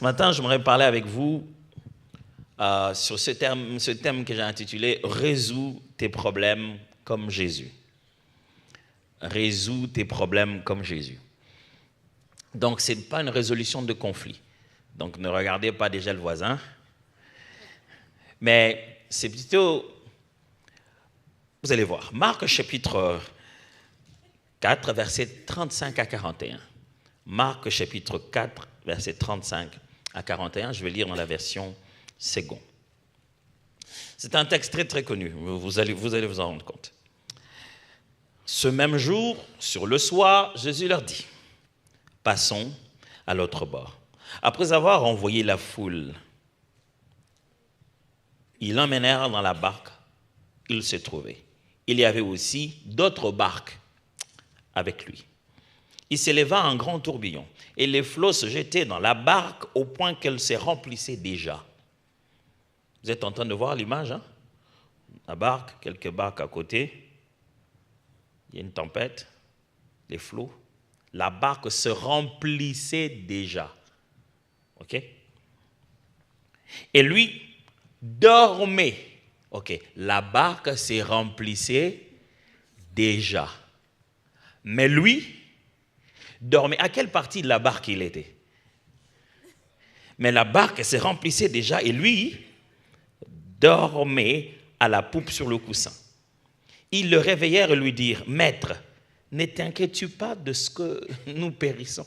Ce matin, j'aimerais parler avec vous sur ce thème que j'ai intitulé « Résous tes problèmes comme Jésus ». Résous tes problèmes comme Jésus. Donc, ce n'est pas une résolution de conflit. Donc, ne regardez pas déjà le voisin. Mais c'est plutôt, vous allez voir, Marc chapitre 4, versets 35 à 41. Marc chapitre 4, versets 35 à 41, je vais lire dans la version seconde. C'est un texte très très connu, vous allez vous en rendre compte. Ce même jour, sur le soir, Jésus leur dit, « Passons à l'autre bord. » Après avoir envoyé la foule, ils l'emmenèrent dans la barque où il se trouvait. Il y avait aussi d'autres barques avec lui. Il s'éleva un grand tourbillon et les flots se jetaient dans la barque au point qu'elle se remplissait déjà. Vous êtes en train de voir l'image, hein? La barque, quelques barques à côté. Il y a une tempête, les flots. La barque se remplissait déjà. OK? Et lui dormait. OK. La barque se remplissait déjà. Mais lui dormait. À quelle partie de la barque il était? Mais la barque se remplissait déjà et lui dormait à la poupe sur le coussin. Ils le réveillèrent et lui dirent, « Maître, ne t'inquiètes-tu pas de ce que nous périssons ?»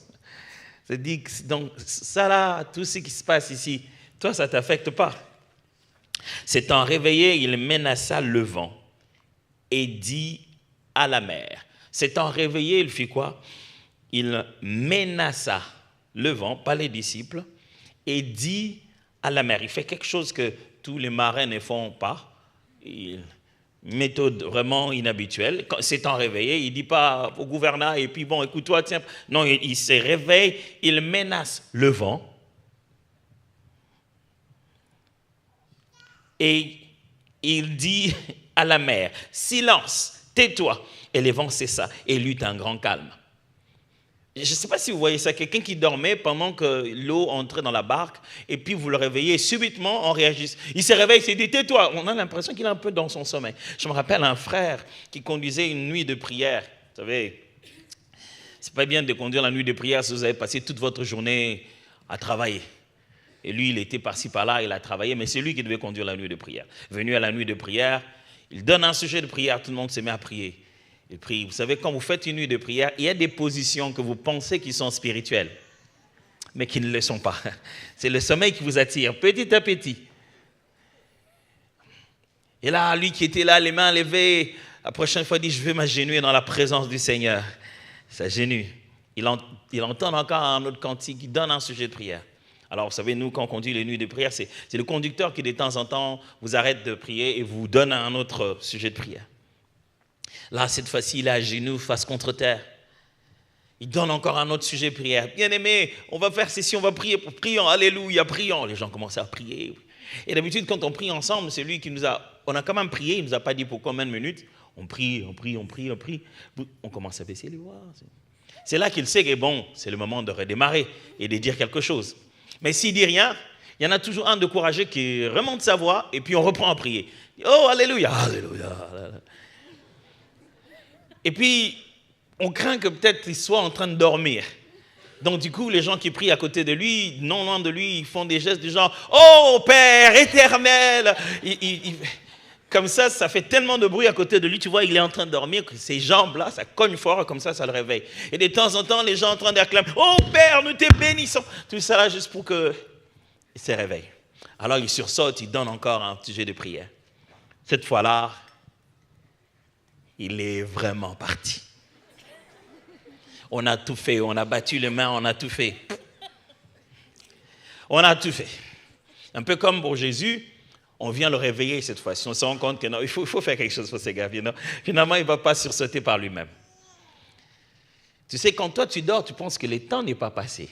C'est-à-dire, donc, ça là, tout ce qui se passe ici, toi, ça ne t'affecte pas. S'étant réveillé, il menaça le vent et dit à la mer. S'étant réveillé, il fit quoi? Il menaça le vent, pas les disciples, et dit à la mer. Il fait quelque chose que tous les marins ne font pas. Une méthode vraiment inhabituelle. S'étant réveillé, il ne dit pas au gouvernail, et puis bon, écoute-toi, tiens. Non, il se réveille, il menace le vent. Et il dit à la mer, « Silence, tais-toi !» Et les vents cessa, et il eut un grand calme. Je ne sais pas si vous voyez ça, quelqu'un qui dormait pendant que l'eau entrait dans la barque, et puis vous le réveillez, et subitement on réagit. Il se réveille, il s'est dit, tais-toi. On a l'impression qu'il est un peu dans son sommeil. Je me rappelle un frère qui conduisait une nuit de prière. Vous savez, c'est pas bien de conduire la nuit de prière si vous avez passé toute votre journée à travailler. Et lui, il était par-ci, par-là, il a travaillé, mais c'est lui qui devait conduire la nuit de prière. Venu à la nuit de prière, il donne un sujet de prière, tout le monde se met à prier. Il prie. Vous savez, quand vous faites une nuit de prière, il y a des positions que vous pensez qui sont spirituelles, mais qui ne le sont pas. C'est le sommeil qui vous attire, petit à petit. Et là, lui qui était là, les mains levées, la prochaine fois, il dit, je vais m'agenouiller dans la présence du Seigneur. S'agenouille. Il entend encore un autre cantique qui donne un sujet de prière. Alors, vous savez, nous, quand on conduit les nuits de prière, c'est le conducteur qui, de temps en temps, vous arrête de prier et vous donne un autre sujet de prière. Là, cette fois-ci, il est à genoux, face contre terre. Il donne encore un autre sujet de prière. Bien-aimé, on va faire ceci, on va prier, prions, alléluia, prions. Les gens commencent à prier. Et d'habitude, quand on prie ensemble, c'est lui qui nous a... On a quand même prié, il ne nous a pas dit pour combien de minutes. On prie. On commence à baisser les voix. C'est là qu'il sait que bon, c'est le moment de redémarrer et de dire quelque chose. Mais s'il ne dit rien, il y en a toujours un de courageux qui remonte sa voix et puis on reprend à prier. Oh, alléluia, alléluia. Et puis, on craint que peut-être il soit en train de dormir. Donc du coup, les gens qui prient à côté de lui, non loin de lui, ils font des gestes du genre « Oh, Père éternel !» Comme ça fait tellement de bruit à côté de lui, tu vois, il est en train de dormir, que ses jambes-là, ça cogne fort, comme ça le réveille. Et de temps en temps, les gens sont en train d'acclamer « Oh, Père, nous te bénissons !» Tout ça là, juste pour qu'il se réveille. Alors il sursaute, il donne encore un sujet de prière. Cette fois-là, il est vraiment parti. On a tout fait, on a battu les mains, on a tout fait. On a tout fait. Un peu comme pour Jésus, on vient le réveiller cette fois-ci. On se rend compte que non, il faut faire quelque chose pour ces gars. Finalement, il ne va pas sursauter par lui-même. Tu sais, quand toi tu dors, tu penses que le temps n'est pas passé.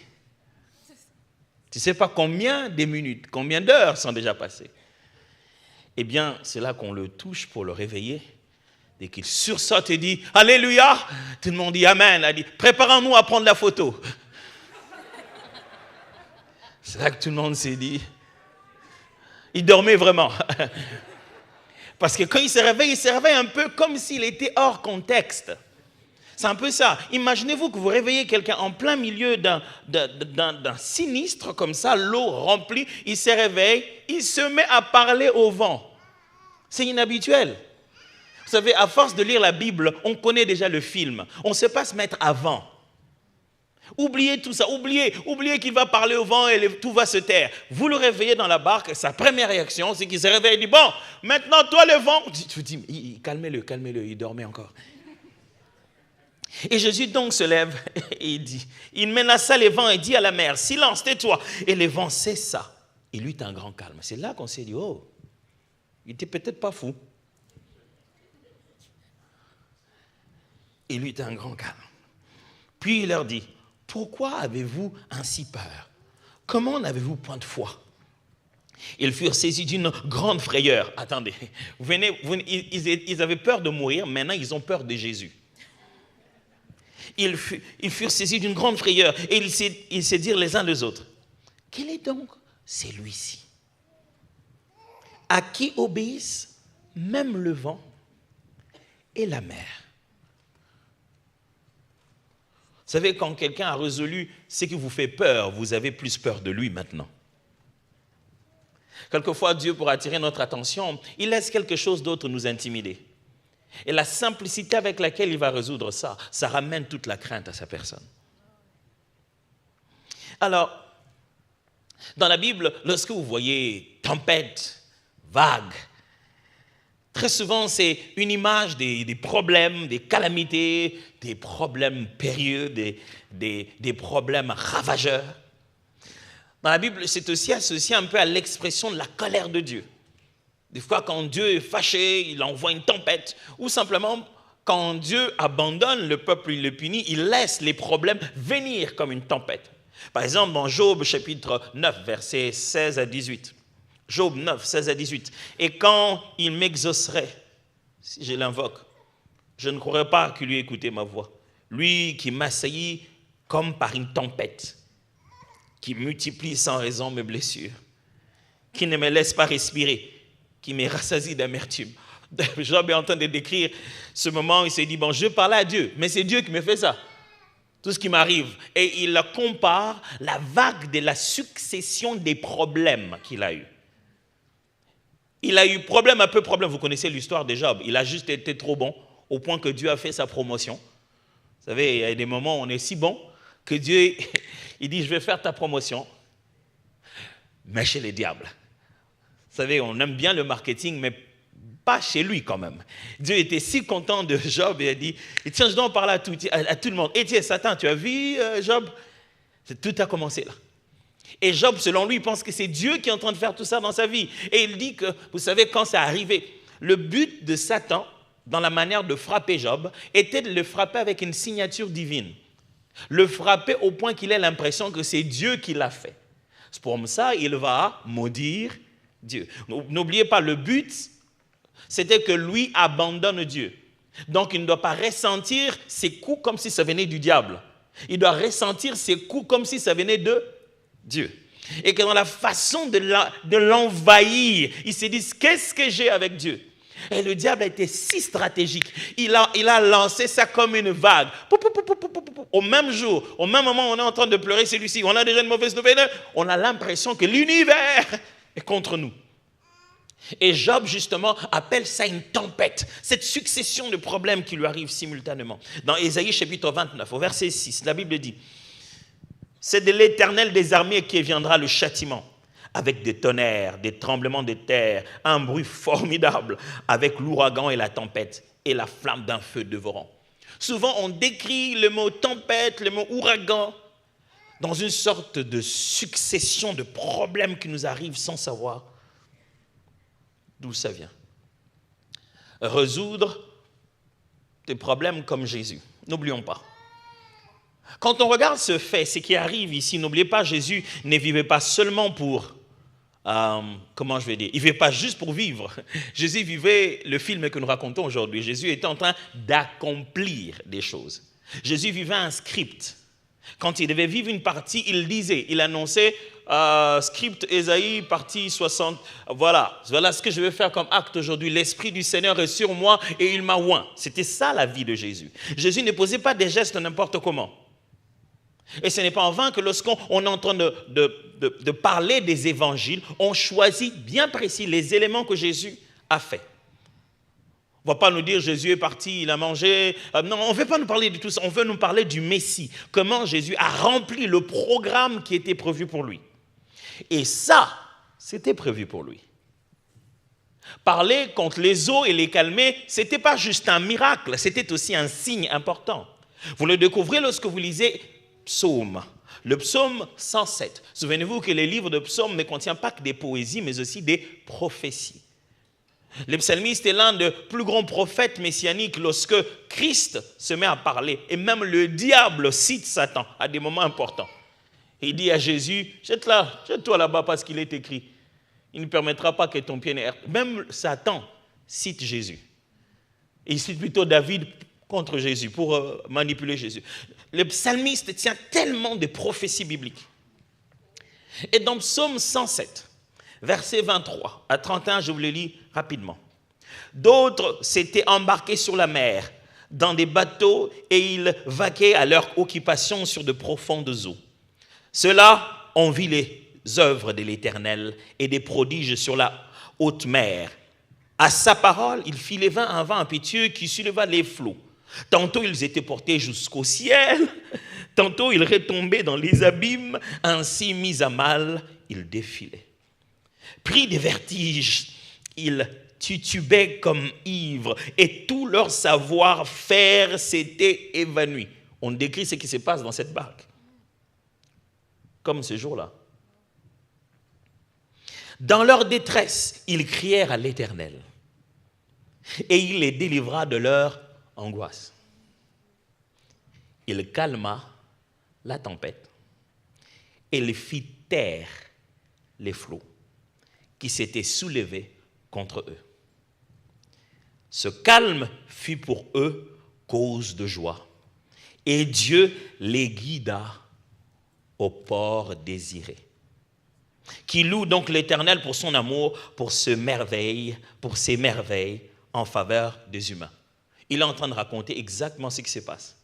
Tu ne sais pas combien de minutes, combien d'heures sont déjà passées. Eh bien, c'est là qu'on le touche pour le réveiller. Dès qu'il sursaute et dit « Alléluia !» Tout le monde dit « Amen !» Il dit « Préparons-nous à prendre la photo. » C'est là que tout le monde s'est dit. Il dormait vraiment. Parce que quand il se réveille un peu comme s'il était hors contexte. C'est un peu ça. Imaginez-vous que vous réveillez quelqu'un en plein milieu d'un sinistre comme ça, l'eau remplie, il se réveille, il se met à parler au vent. C'est inhabituel. Vous savez, à force de lire la Bible, on connaît déjà le film. On ne sait pas se mettre avant. Oubliez tout ça, oubliez qu'il va parler au vent et tout va se taire. Vous le réveillez dans la barque, sa première réaction, c'est qu'il se réveille et dit, bon, maintenant toi le vent. Tu vous dis, calmez-le, il dormait encore. Et Jésus donc se lève et il dit, il menaça les vents et dit à la mer, silence, tais-toi. Et les vents cessa. Il eut un grand calme. C'est là qu'on s'est dit, oh, il n'était peut-être pas fou. Il eut un grand calme. Puis il leur dit, pourquoi avez-vous ainsi peur? Comment n'avez-vous point de foi? Ils furent saisis d'une grande frayeur. Attendez, ils avaient peur de mourir, maintenant ils ont peur de Jésus. Ils furent saisis d'une grande frayeur et ils se dirent les uns les autres, quel est donc celui-ci à qui obéissent même le vent et la mer? Vous savez, quand quelqu'un a résolu ce qui vous fait peur, vous avez plus peur de lui maintenant. Quelquefois, Dieu, pour attirer notre attention, il laisse quelque chose d'autre nous intimider. Et la simplicité avec laquelle il va résoudre ça, ça ramène toute la crainte à sa personne. Alors, dans la Bible, lorsque vous voyez tempête, vague, très souvent c'est une image des problèmes, des calamités, des problèmes périlleux, des problèmes ravageurs. Dans la Bible, c'est aussi associé un peu à l'expression de la colère de Dieu. Des fois, quand Dieu est fâché, il envoie une tempête. Ou simplement, quand Dieu abandonne le peuple, il le punit, il laisse les problèmes venir comme une tempête. Par exemple, dans Job, chapitre 9, versets 16 à 18. Job 9, 16 à 18. Et quand il m'exaucerait, si je l'invoque, je ne croirais pas qu'il lui écoutait ma voix. Lui qui m'assaillit comme par une tempête, qui multiplie sans raison mes blessures, qui ne me laisse pas respirer, qui me rassasie d'amertume. Job est en train de décrire ce moment où il s'est dit, bon, je parlais à Dieu, mais c'est Dieu qui me fait ça. Tout ce qui m'arrive. Et il compare la vague de la succession des problèmes qu'il a eu. Il a eu problème après problème. Vous connaissez l'histoire de Job. Il a juste été trop bon au point que Dieu a fait sa promotion. Vous savez, il y a des moments où on est si bon que Dieu, il dit, je vais faire ta promotion, mais chez les diables. Vous savez, on aime bien le marketing, mais pas chez lui quand même. Dieu était si content de Job et a dit, tiens, je dois parler à tout le monde. Et tiens, Satan, tu as vu Job? Tout a commencé là. Et Job, selon lui, pense que c'est Dieu qui est en train de faire tout ça dans sa vie. Et il dit que, vous savez, quand c'est arrivé, le but de Satan, dans la manière de frapper Job, était de le frapper avec une signature divine. Le frapper au point qu'il ait l'impression que c'est Dieu qui l'a fait. C'est pour ça qu'il va maudire Dieu. N'oubliez pas, le but, c'était que lui abandonne Dieu. Donc, il ne doit pas ressentir ses coups comme si ça venait du diable. Il doit ressentir ses coups comme si ça venait de Dieu. Et que dans la façon de l'envahir, il se dit, qu'est-ce que j'ai avec Dieu? Et le diable a été si stratégique. Il a lancé ça comme une vague. Au même jour, au même moment où on est en train de pleurer celui-ci, on a déjà une mauvaise nouvelle, on a l'impression que l'univers est contre nous. Et Job, justement, appelle ça une tempête, cette succession de problèmes qui lui arrivent simultanément. Dans Ésaïe chapitre 29, au verset 6, la Bible dit, « C'est de l'Éternel des armées qui viendra le châtiment, avec des tonnerres, des tremblements de terre, un bruit formidable, avec l'ouragan et la tempête, et la flamme d'un feu dévorant. » Souvent, on décrit le mot tempête, le mot ouragan, dans une sorte de succession de problèmes qui nous arrivent sans savoir d'où ça vient. Résoudre des problèmes comme Jésus. N'oublions pas. Quand on regarde ce fait, ce qui arrive ici, n'oubliez pas, Jésus ne vivait pas seulement pour, il ne vivait pas juste pour vivre. Jésus vivait le film que nous racontons aujourd'hui. Jésus était en train d'accomplir des choses. Jésus vivait un script. Quand il devait vivre une partie, il disait, il annonçait, script Ésaïe, partie 60. Voilà ce que je vais faire comme acte aujourd'hui. L'Esprit du Seigneur est sur moi et il m'a oint. C'était ça la vie de Jésus. Jésus ne posait pas des gestes n'importe comment. Et ce n'est pas en vain que lorsqu'on est en train de parler des évangiles, on choisit bien précis les éléments que Jésus a fait. On ne va pas nous dire Jésus est parti, il a mangé. Non, on ne veut pas nous parler de tout ça. On veut nous parler du Messie. Comment Jésus a rempli le programme qui était prévu pour lui. Et ça, c'était prévu pour lui. Parler contre les eaux et les calmer, ce n'était pas juste un miracle, c'était aussi un signe important. Vous le découvrez lorsque vous lisez Psaume. Le psaume 107. Souvenez-vous que les livres de psaumes ne contiennent pas que des poésies, mais aussi des prophéties. Le psalmiste est l'un des plus grands prophètes messianiques lorsque Christ se met à parler. Et même le diable cite Satan à des moments importants. Il dit à Jésus, jette-toi là-bas parce qu'il est écrit. Il ne permettra pas que ton pied n'erre. Même Satan cite Jésus. Et il cite plutôt David contre Jésus pour manipuler Jésus. Le psalmiste tient tellement de prophéties bibliques. Et dans Psaume 107, versets 23 à 31, je vous le lis rapidement. D'autres s'étaient embarqués sur la mer, dans des bateaux, et ils vaquaient à leur occupation sur de profondes eaux. Ceux-là ont vu les œuvres de l'Éternel et des prodiges sur la haute mer. À sa parole, il fit lever un vent impétueux qui souleva les flots. Tantôt ils étaient portés jusqu'au ciel, tantôt ils retombaient dans les abîmes, ainsi mis à mal, ils défilaient. Pris des vertiges, ils titubaient comme ivres et tout leur savoir-faire s'était évanoui. On décrit ce qui se passe dans cette barque. Comme ce jour-là. Dans leur détresse, ils crièrent à l'Éternel et il les délivra de leur angoisse. Il calma la tempête et il fit taire les flots qui s'étaient soulevés contre eux. Ce calme fut pour eux cause de joie et Dieu les guida au port désiré. Qui loue donc l'Éternel pour son amour, pour ses merveilles en faveur des humains. Il est en train de raconter exactement ce qui se passe.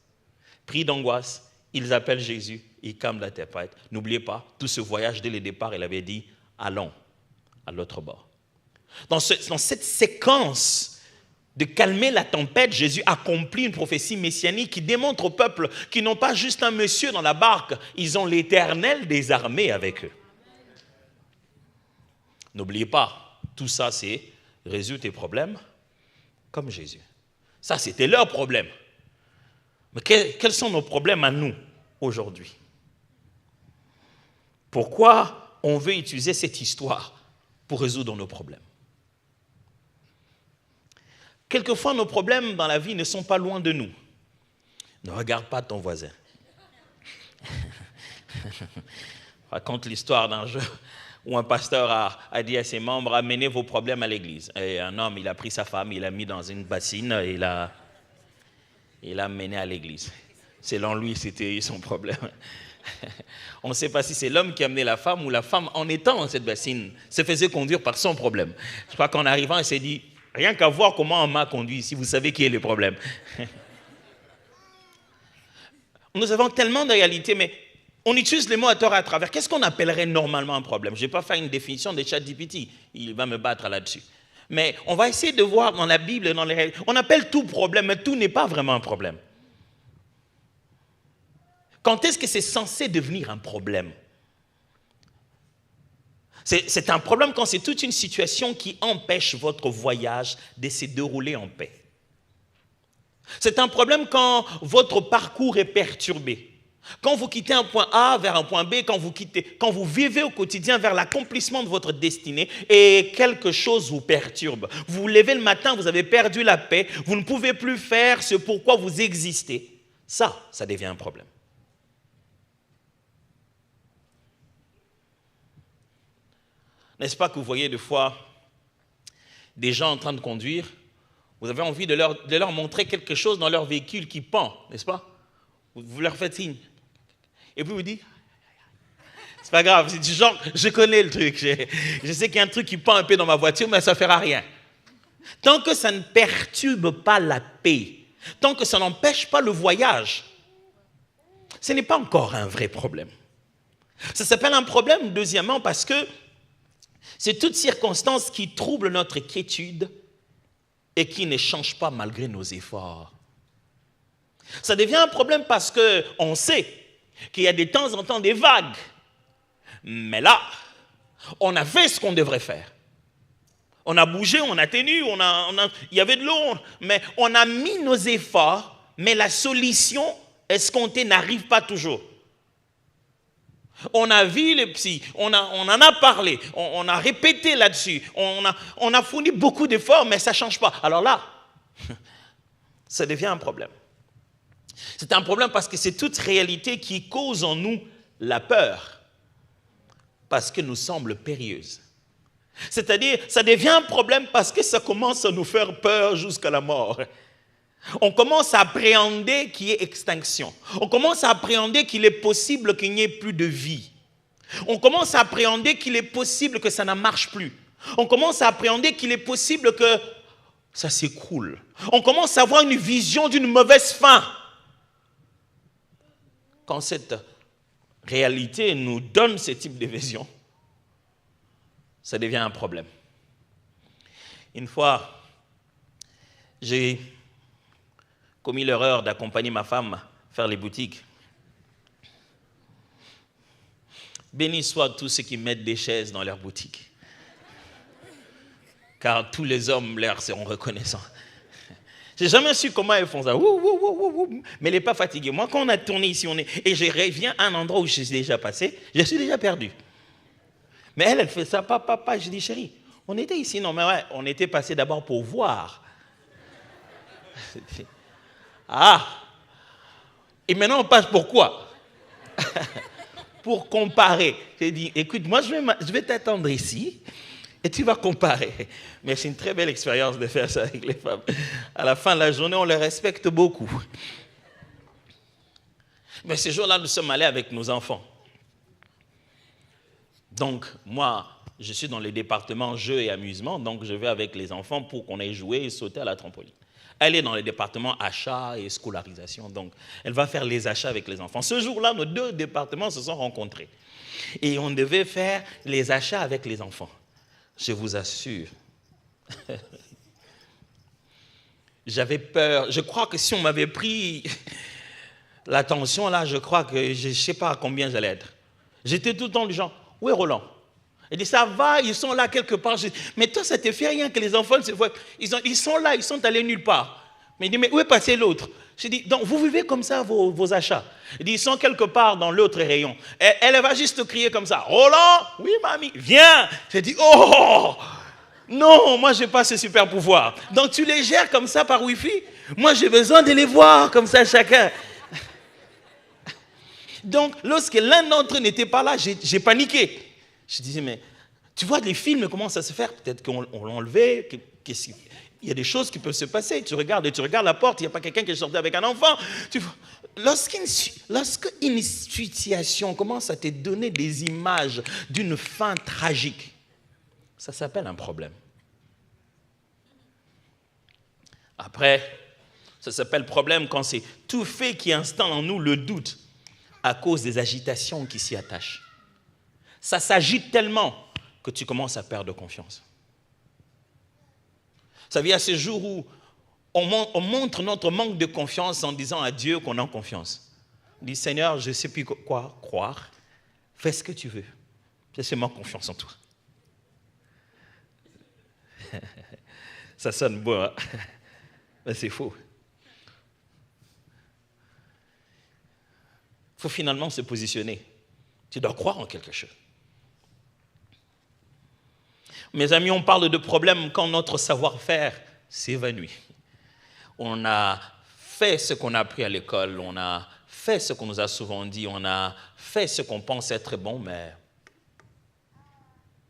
Pris d'angoisse, ils appellent Jésus, ils calment la tempête. N'oubliez pas, tout ce voyage, dès le départ, il avait dit, allons à l'autre bord. Dans cette séquence de calmer la tempête, Jésus accomplit une prophétie messianique qui démontre au peuple qu'ils n'ont pas juste un monsieur dans la barque, ils ont l'Éternel des armées avec eux. N'oubliez pas, tout ça c'est résoudre tes problèmes comme Jésus. Ça c'était leur problème. Mais quels sont nos problèmes à nous aujourd'hui? Pourquoi on veut utiliser cette histoire pour résoudre nos problèmes? Quelquefois, nos problèmes dans la vie ne sont pas loin de nous. Ne regarde pas ton voisin. Raconte l'histoire d'un jour où un pasteur a dit à ses membres, amenez vos problèmes à l'église. Et un homme, il a pris sa femme, il l'a mis dans une bassine et il l'a amené à l'église. Selon lui, c'était son problème. On ne sait pas si c'est l'homme qui a amené la femme ou la femme, en étant dans cette bassine, se faisait conduire par son problème. Je crois qu'en arrivant, il s'est dit, rien qu'à voir comment on m'a conduit ici, vous savez qui est le problème. Nous avons tellement de réalités, mais on utilise les mots à tort et à travers. Qu'est-ce qu'on appellerait normalement un problème? Je ne vais pas faire une définition de ChatGPT, il va me battre là-dessus. Mais on va essayer de voir dans la Bible, dans les règles. On appelle tout problème, mais tout n'est pas vraiment un problème. Quand est-ce que c'est censé devenir un problème? C'est un problème quand c'est toute une situation qui empêche votre voyage de se dérouler en paix. C'est un problème quand votre parcours est perturbé. Quand vous quittez un point A vers un point B, quand vous vivez au quotidien vers l'accomplissement de votre destinée et quelque chose vous perturbe. Vous vous levez le matin, vous avez perdu la paix, vous ne pouvez plus faire ce pourquoi vous existez. Ça devient un problème. N'est-ce pas que vous voyez des fois des gens en train de conduire, vous avez envie de leur montrer quelque chose dans leur véhicule qui pend, n'est-ce pas? Vous leur faites signe. Et puis vous dites, C'est pas grave, c'est du genre, je connais le truc. Je sais qu'il y a un truc qui pend un peu dans ma voiture, mais ça ne fera rien. Tant que ça ne perturbe pas la paix, tant que ça n'empêche pas le voyage, ce n'est pas encore un vrai problème. Ça s'appelle un problème, deuxièmement, parce que c'est toute circonstance qui trouble notre quiétude et qui ne change pas malgré nos efforts. Ça devient un problème parce qu'on sait qu'il y a de temps en temps des vagues. Mais là, on a fait ce qu'on devrait faire. On a bougé, on a tenu, il y avait de l'eau, mais on a mis nos efforts, mais la solution escomptée n'arrive pas toujours. On a vu les psys, on en a parlé, on a répété là-dessus, on a fourni beaucoup d'efforts, mais ça ne change pas. Alors là, ça devient un problème. C'est un problème parce que c'est toute réalité qui cause en nous la peur, parce que nous semble périlleuse. C'est-à-dire, ça devient un problème parce que ça commence à nous faire peur jusqu'à la mort. On commence à appréhender qu'il y ait extinction. On commence à appréhender qu'il est possible qu'il n'y ait plus de vie. On commence à appréhender qu'il est possible que ça ne marche plus. On commence à appréhender qu'il est possible que ça s'écroule. On commence à avoir une vision d'une mauvaise fin. Quand cette réalité nous donne ce type de vision, ça devient un problème. Une fois, j'ai commis l'erreur d'accompagner ma femme faire les boutiques. Béni soient tous ceux qui mettent des chaises dans leurs boutiques, car tous les hommes leur seront reconnaissants. Je n'ai jamais su comment elles font ça. Mais elle n'est pas fatiguée. Moi, quand on a tourné ici, et je reviens à un endroit où je suis déjà passé, je suis déjà perdu. Mais elle fait ça, papa. Je dis, chérie, on était ici. Non, mais ouais, on était passé d'abord pour voir. Ah! Et maintenant, on passe pour quoi? Pour comparer. J'ai dit, écoute, moi, je vais t'attendre ici et tu vas comparer. Mais c'est une très belle expérience de faire ça avec les femmes. À la fin de la journée, on les respecte beaucoup. Mais ce jour-là, nous sommes allés avec nos enfants. Donc, moi, je suis dans le département jeux et amusement, donc je vais avec les enfants pour qu'on aille jouer et sauter à la trampoline. Elle est dans le département achats et scolarisation, donc elle va faire les achats avec les enfants. Ce jour-là, nos deux départements se sont rencontrés. Et on devait faire les achats avec les enfants. Je vous assure. J'avais peur. Je crois que si on m'avait pris l'attention là, je crois que je ne sais pas à combien j'allais être. J'étais tout le temps du genre, où est Roland? Il dit, ça va, ils sont là quelque part. Je dis, mais toi, ça te fait rien que les enfants se voient. Ils sont là, ils sont allés nulle part. Mais il dit, mais où est passé l'autre? Je dis, donc vous vivez comme ça vos achats? Il dit, ils sont quelque part dans l'autre rayon. Elle va juste crier comme ça, Roland, oui mamie, viens. Je dis, oh, non, moi je n'ai pas ce super pouvoir. Donc tu les gères comme ça par Wi-Fi? Moi j'ai besoin de les voir comme ça chacun. Donc lorsque l'un d'entre eux n'était pas là, j'ai paniqué. Je disais, mais tu vois les films, comment ça se fait? Peut-être qu'on l'a enlevé, il y a des choses qui peuvent se passer. Tu regardes la porte, il n'y a pas quelqu'un qui est sorti avec un enfant. Lorsqu'une situation commence à te donner des images d'une fin tragique, ça s'appelle un problème. Après, ça s'appelle problème quand c'est tout fait qui installe en nous le doute à cause des agitations qui s'y attachent. Ça s'agite tellement que tu commences à perdre confiance. Vous savez, à ce jour où on montre notre manque de confiance en disant à Dieu qu'on a confiance. On dit, Seigneur, je ne sais plus quoi croire. Fais ce que tu veux. J'ai seulement confiance en toi. Ça sonne beau, hein? Mais c'est faux. Il faut finalement se positionner. Tu dois croire en quelque chose. Mes amis, on parle de problèmes quand notre savoir-faire s'évanouit. On a fait ce qu'on a appris à l'école, on a fait ce qu'on nous a souvent dit, on a fait ce qu'on pense être bon, mais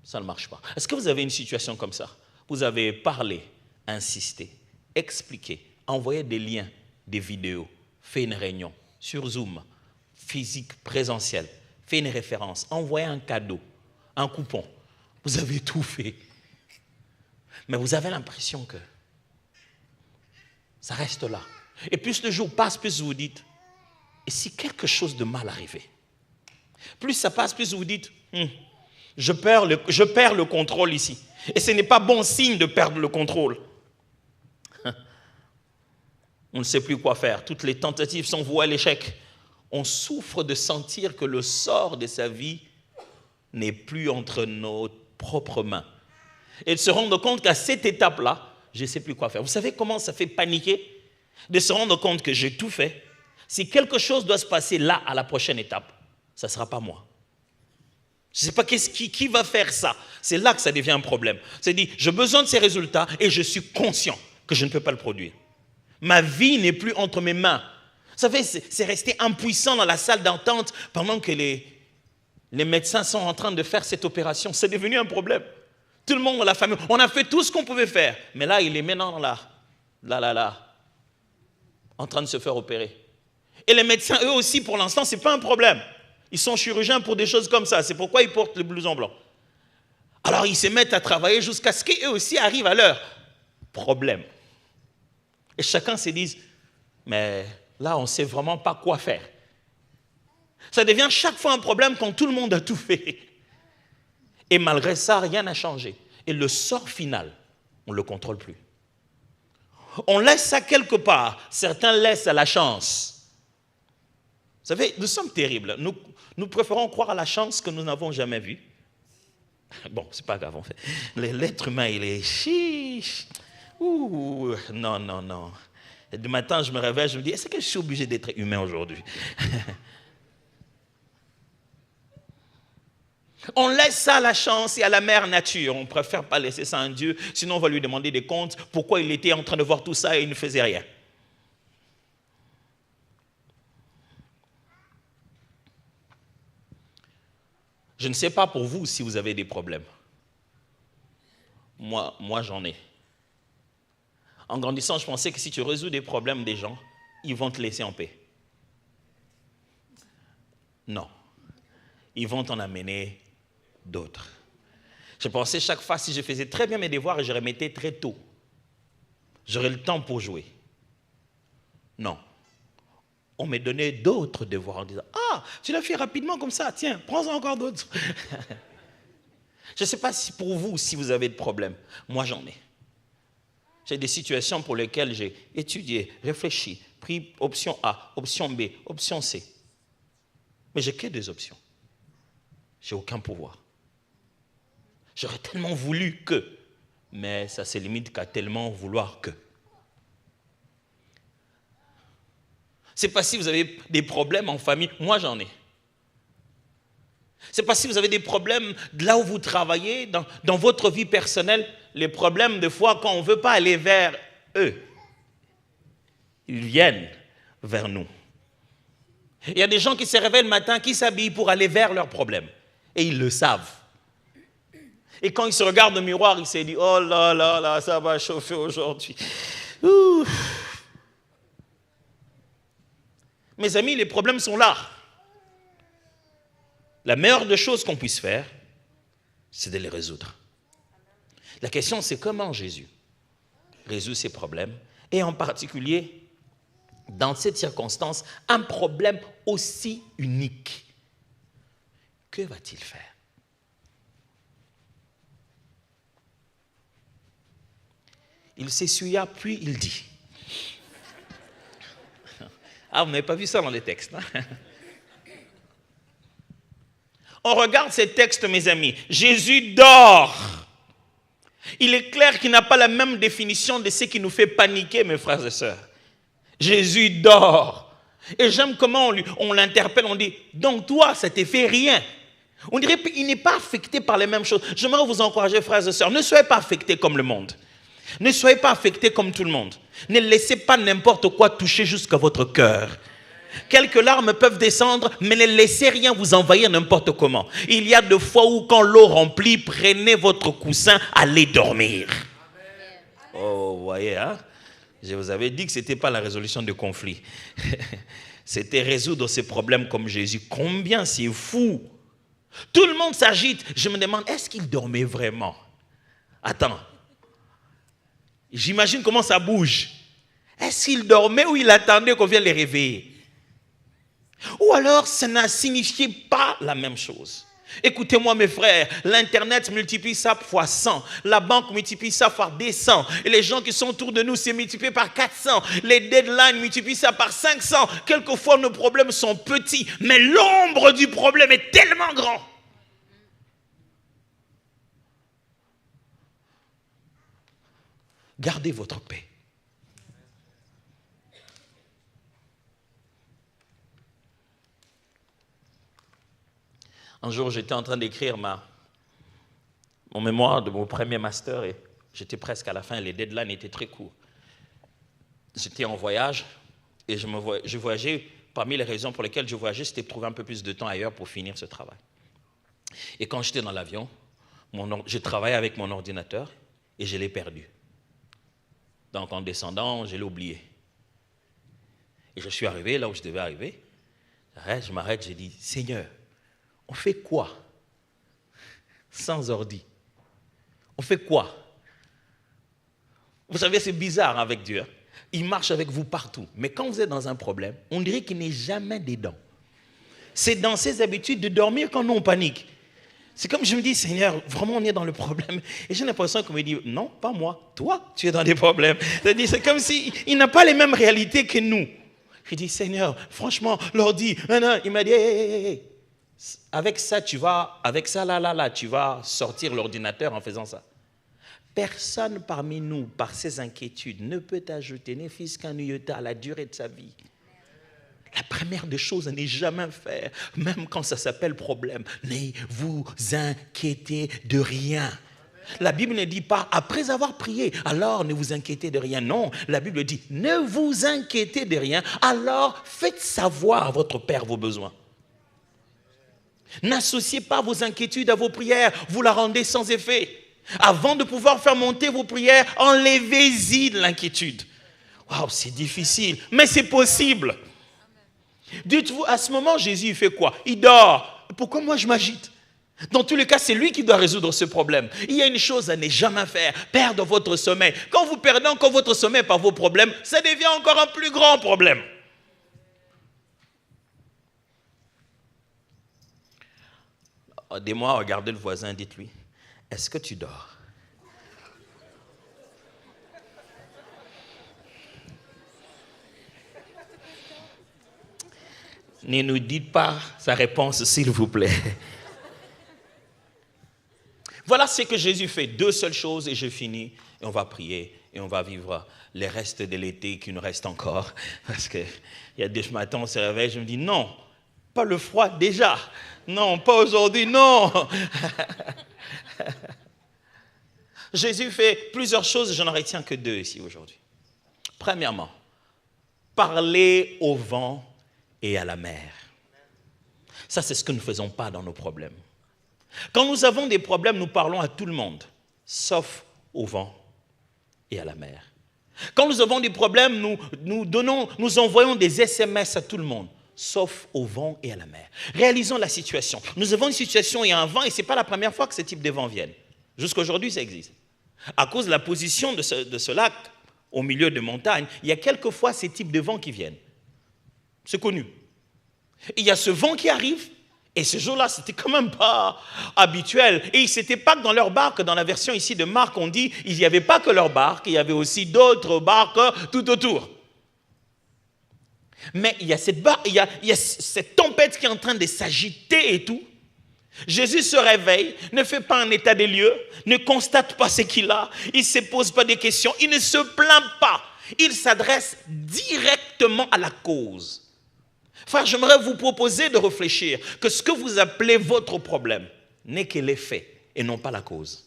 ça ne marche pas. Est-ce que vous avez une situation comme ça? Vous avez parlé, insisté, expliqué, envoyé des liens, des vidéos, fait une réunion sur Zoom, physique, présentiel, fait une référence, envoyé un cadeau, un coupon. Vous avez tout fait. Mais vous avez l'impression que ça reste là. Et plus le jour passe, plus vous vous dites, et si quelque chose de mal arrivait? Plus ça passe, plus vous vous dites, je perds le contrôle ici. Et ce n'est pas bon signe de perdre le contrôle. On ne sait plus quoi faire. Toutes les tentatives sont vouées à l'échec. On souffre de sentir que le sort de sa vie n'est plus entre nos propres mains. Et de se rendre compte qu'à cette étape-là, je ne sais plus quoi faire. Vous savez comment ça fait paniquer? De se rendre compte que j'ai tout fait. Si quelque chose doit se passer là, à la prochaine étape, ça ne sera pas moi. Je ne sais pas qui va faire ça. C'est là que ça devient un problème. C'est-à-dire, j'ai besoin de ces résultats et je suis conscient que je ne peux pas le produire. Ma vie n'est plus entre mes mains. Vous savez, c'est rester impuissant dans la salle d'attente pendant que les médecins sont en train de faire cette opération. C'est devenu un problème. Tout le monde dans la famille, on a fait tout ce qu'on pouvait faire. Mais là, il est maintenant là, en train de se faire opérer. Et les médecins, eux aussi, pour l'instant, ce n'est pas un problème. Ils sont chirurgiens pour des choses comme ça. C'est pourquoi ils portent le blouson blanc. Alors, ils se mettent à travailler jusqu'à ce qu'eux aussi arrivent à leur problème. Et chacun se dit, mais là, on ne sait vraiment pas quoi faire. Ça devient chaque fois un problème quand tout le monde a tout fait. Et malgré ça, rien n'a changé. Et le sort final, on ne le contrôle plus. On laisse ça quelque part. Certains laissent à la chance. Vous savez, nous sommes terribles. Nous préférons croire à la chance que nous n'avons jamais vue. Bon, c'est pas grave, en fait. L'être humain, il est chiche. Ouh, non. Et du matin, je me réveille, je me dis, est-ce que je suis obligé d'être humain aujourd'hui? On laisse ça à la chance et à la mère nature. On ne préfère pas laisser ça à un Dieu, sinon on va lui demander des comptes. Pourquoi il était en train de voir tout ça et il ne faisait rien? Je ne sais pas pour vous si vous avez des problèmes. Moi j'en ai. En grandissant, je pensais que si tu résous des problèmes des gens, ils vont te laisser en paix. Non. Ils vont t'en amener d'autres. Je pensais chaque fois, si je faisais très bien mes devoirs et je remettais très tôt, j'aurais le temps pour jouer. Non. On me donnait d'autres devoirs en disant, ah, tu l'as fait rapidement comme ça, tiens, prends-en encore d'autres. Je ne sais pas si pour vous, si vous avez des problèmes. Moi, j'en ai. J'ai des situations pour lesquelles j'ai étudié, réfléchi, pris option A, option B, option C. Mais j'ai que des options. J'ai aucun pouvoir. J'aurais tellement voulu que, mais ça se limite qu'à tellement vouloir que. C'est pas si vous avez des problèmes en famille, moi j'en ai. C'est pas si vous avez des problèmes de là où vous travaillez, dans votre vie personnelle, les problèmes de fois quand on ne veut pas aller vers eux, ils viennent vers nous. Il y a des gens qui se réveillent le matin, qui s'habillent pour aller vers leurs problèmes. Et ils le savent. Et quand ils se regardent dans le miroir, ils se disent, oh là, ça va chauffer aujourd'hui. Ouh. Mes amis, les problèmes sont là. La meilleure des choses qu'on puisse faire, c'est de les résoudre. La question, c'est comment Jésus résout ces problèmes, et en particulier, dans cette circonstance, un problème aussi unique. Que va-t-il faire? Il s'essuya, puis il dit. Ah, vous n'avez pas vu ça dans les textes. Hein? On regarde ces textes, mes amis. Jésus dort. Il est clair qu'il n'a pas la même définition de ce qui nous fait paniquer, mes frères et sœurs. Jésus dort. Et j'aime comment on l'interpelle, on dit, donc toi, ça ne te fait rien. On dirait qu'il n'est pas affecté par les mêmes choses. J'aimerais vous encourager, frères et sœurs, ne soyez pas affectés comme le monde. Ne soyez pas affectés comme tout le monde. Ne laissez pas n'importe quoi toucher jusqu'à votre cœur. Quelques larmes peuvent descendre, mais ne laissez rien vous envahir n'importe comment. Il y a des fois où, quand l'eau remplit, prenez votre coussin, allez dormir. Oh, vous voyez, hein? Je vous avais dit que ce n'était pas la résolution de conflits. C'était résoudre ces problèmes comme Jésus. Combien c'est fou! Tout le monde s'agite. Je me demande, est-ce qu'il dormait vraiment? Attends. J'imagine comment ça bouge. Est-ce qu'il dormait ou il attendait qu'on vienne les réveiller? Ou alors, ça n'a signifié pas la même chose. Écoutez-moi mes frères, l'Internet multiplie ça fois 100, la banque multiplie ça fois 200, et les gens qui sont autour de nous, c'est multiplié par 400, les deadlines multiplient ça par 500. Quelquefois, nos problèmes sont petits, mais l'ombre du problème est tellement grand. Gardez votre paix. Un jour, j'étais en train d'écrire mon mémoire de mon premier master et j'étais presque à la fin. Les deadlines étaient très courts. J'étais en voyage et je voyageais. Parmi les raisons pour lesquelles je voyageais, c'était de trouver un peu plus de temps ailleurs pour finir ce travail. Et quand j'étais dans l'avion, je travaillais avec mon ordinateur et je l'ai perdu. Donc en descendant, je l'ai oublié. Et je suis arrivé là où je devais arriver. Je m'arrête, j'ai dit, Seigneur, on fait quoi sans ordi? On fait quoi? Vous savez, c'est bizarre avec Dieu. Hein? Il marche avec vous partout. Mais quand vous êtes dans un problème, on dirait qu'il n'est jamais dedans. C'est dans ses habitudes de dormir quand nous on panique. C'est comme je me dis, Seigneur, vraiment on est dans le problème. Et j'ai l'impression qu'on me dit, non, pas moi. Toi, tu es dans des problèmes. C'est-à-dire, c'est comme s'il n'a pas les mêmes réalités que nous. Je dis, Seigneur, franchement, l'ordi, il m'a dit, hey. Avec ça, tu vas sortir l'ordinateur en faisant ça. Personne parmi nous, par ses inquiétudes, ne peut ajouter ne fût-ce qu'un iota à la durée de sa vie. La première des choses à ne jamais faire, même quand ça s'appelle problème, ne vous inquiétez de rien. La Bible ne dit pas, après avoir prié, alors ne vous inquiétez de rien. Non, la Bible dit, ne vous inquiétez de rien, alors faites savoir à votre Père vos besoins. N'associez pas vos inquiétudes à vos prières, vous la rendez sans effet. Avant de pouvoir faire monter vos prières, enlevez-y de l'inquiétude. Waouh, c'est difficile, mais c'est possible. Dites-vous, à ce moment, Jésus fait quoi? Il dort. Pourquoi moi je m'agite? Dans tous les cas, c'est lui qui doit résoudre ce problème. Il y a une chose à ne jamais faire, perdre votre sommeil. Quand vous perdez encore votre sommeil par vos problèmes, ça devient encore un plus grand problème. Aidez-moi à regarder le voisin, dites-lui, est-ce que tu dors? Ne nous dites pas sa réponse, s'il vous plaît. Voilà ce que Jésus fait. 2 seules choses et je finis. Et on va prier et on va vivre les restes de l'été qui nous reste encore. Parce qu'il y a des matins, on se réveille, je me dis non, pas le froid déjà. Non, pas aujourd'hui, non. Jésus fait plusieurs choses, je n'en retiens que 2 ici aujourd'hui. Premièrement, parler au vent et à la mer. Ça, c'est ce que nous ne faisons pas dans nos problèmes. Quand nous avons des problèmes, nous parlons à tout le monde, sauf au vent et à la mer. Quand nous avons des problèmes, nous envoyons des SMS à tout le monde, sauf au vent et à la mer. Réalisons la situation. Nous avons une situation, il y a un vent, et ce n'est pas la première fois que ce type de vent vienne. Jusqu'à aujourd'hui, ça existe. À cause de la position de ce lac, au milieu de montagnes, il y a quelquefois ces types de vents qui viennent. C'est connu. Il y a ce vent qui arrive, et ce jour-là, c'était quand même pas habituel. Et ce n'était pas que dans leur barque, dans la version ici de Marc, on dit, il n'y avait pas que leur barque, il y avait aussi d'autres barques tout autour. Mais il y a cette tempête qui est en train de s'agiter et tout. Jésus se réveille, ne fait pas un état des lieux, ne constate pas ce qu'il a, il ne se pose pas des questions, il ne se plaint pas. Il s'adresse directement à la cause. Frère, j'aimerais vous proposer de réfléchir que ce que vous appelez votre problème n'est que l'effet et non pas la cause.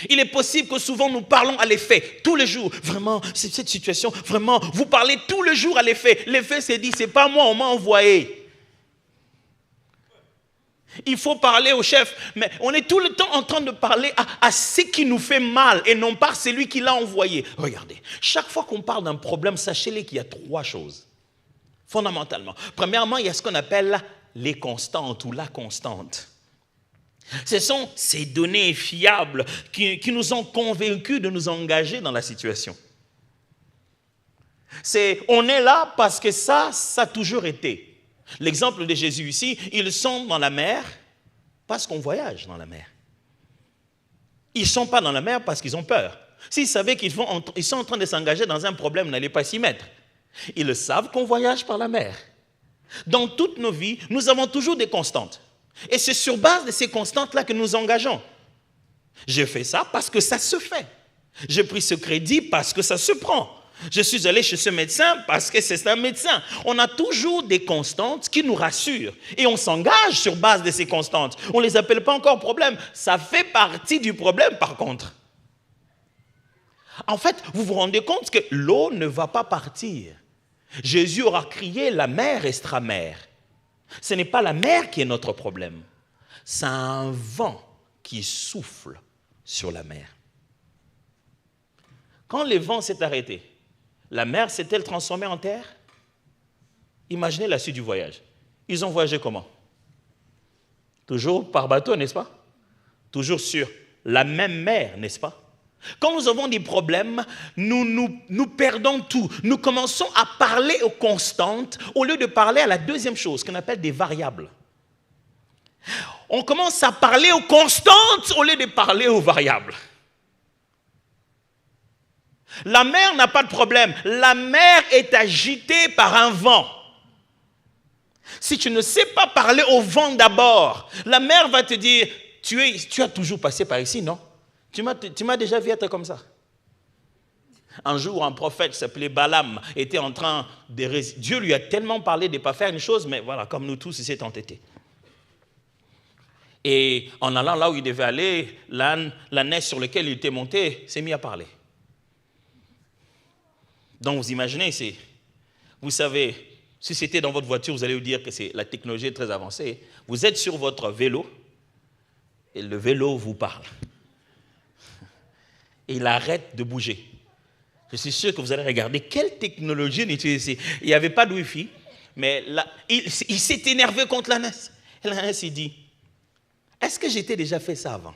Il est possible que souvent nous parlons à l'effet, tous les jours. Vraiment, c'est cette situation, vraiment, vous parlez tous les jours à l'effet. L'effet s'est dit, c'est pas moi, on m'a envoyé. Il faut parler au chef. Mais on est tout le temps en train de parler à ce qui nous fait mal et non pas celui qui l'a envoyé. Regardez, chaque fois qu'on parle d'un problème, sachez-les qu'il y a 3 choses, fondamentalement. Premièrement, il y a ce qu'on appelle les constantes ou la constante. Ce sont ces données fiables qui nous ont convaincus de nous engager dans la situation. On est là parce que ça a toujours été. L'exemple de Jésus ici, ils sont dans la mer parce qu'on voyage dans la mer. Ils ne sont pas dans la mer parce qu'ils ont peur. S'ils savaient qu'ils sont en train de s'engager dans un problème, ils n'allaient pas s'y mettre. Ils le savent qu'on voyage par la mer. Dans toutes nos vies, nous avons toujours des constantes. Et c'est sur base de ces constantes-là que nous engageons. J'ai fait ça parce que ça se fait. J'ai pris ce crédit parce que ça se prend. Je suis allé chez ce médecin parce que c'est un médecin. On a toujours des constantes qui nous rassurent. Et on s'engage sur base de ces constantes. On ne les appelle pas encore problème. Ça fait partie du problème par contre. En fait, vous vous rendez compte que l'eau ne va pas partir. Jésus aura crié, la mer restera mer. Ce n'est pas la mer qui est notre problème. C'est un vent qui souffle sur la mer. Quand le vent s'est arrêté, la mer s'est-elle transformée en terre? Imaginez la suite du voyage. Ils ont voyagé comment? Toujours par bateau, n'est-ce pas? Toujours sur la même mer, n'est-ce pas? Quand nous avons des problèmes, nous perdons tout. Nous commençons à parler aux constantes au lieu de parler à la deuxième chose qu'on appelle des variables. On commence à parler aux constantes au lieu de parler aux variables. La mer n'a pas de problème. La mer est agitée par un vent. Si tu ne sais pas parler au vent d'abord, la mer va te dire, tu as toujours passé par ici, non? Tu m'as déjà vu être comme ça. Un jour, un prophète s'appelait Balaam était en train de... Dieu lui a tellement parlé de ne pas faire une chose, mais voilà, comme nous tous, il s'est entêté. Et en allant là où il devait aller, l'ânesse sur lequel il était monté s'est mis à parler. Donc vous imaginez, vous savez, si c'était dans votre voiture, vous allez vous dire que la technologie est très avancée. Vous êtes sur votre vélo et le vélo vous parle. Et il arrête de bouger. Je suis sûr que vous allez regarder quelle technologie on utilise ici. Il n'y avait pas de Wi-Fi, mais là, il s'est énervé contre l'ânesse. Et l'ânesse, il dit, est-ce que j'étais déjà fait ça avant?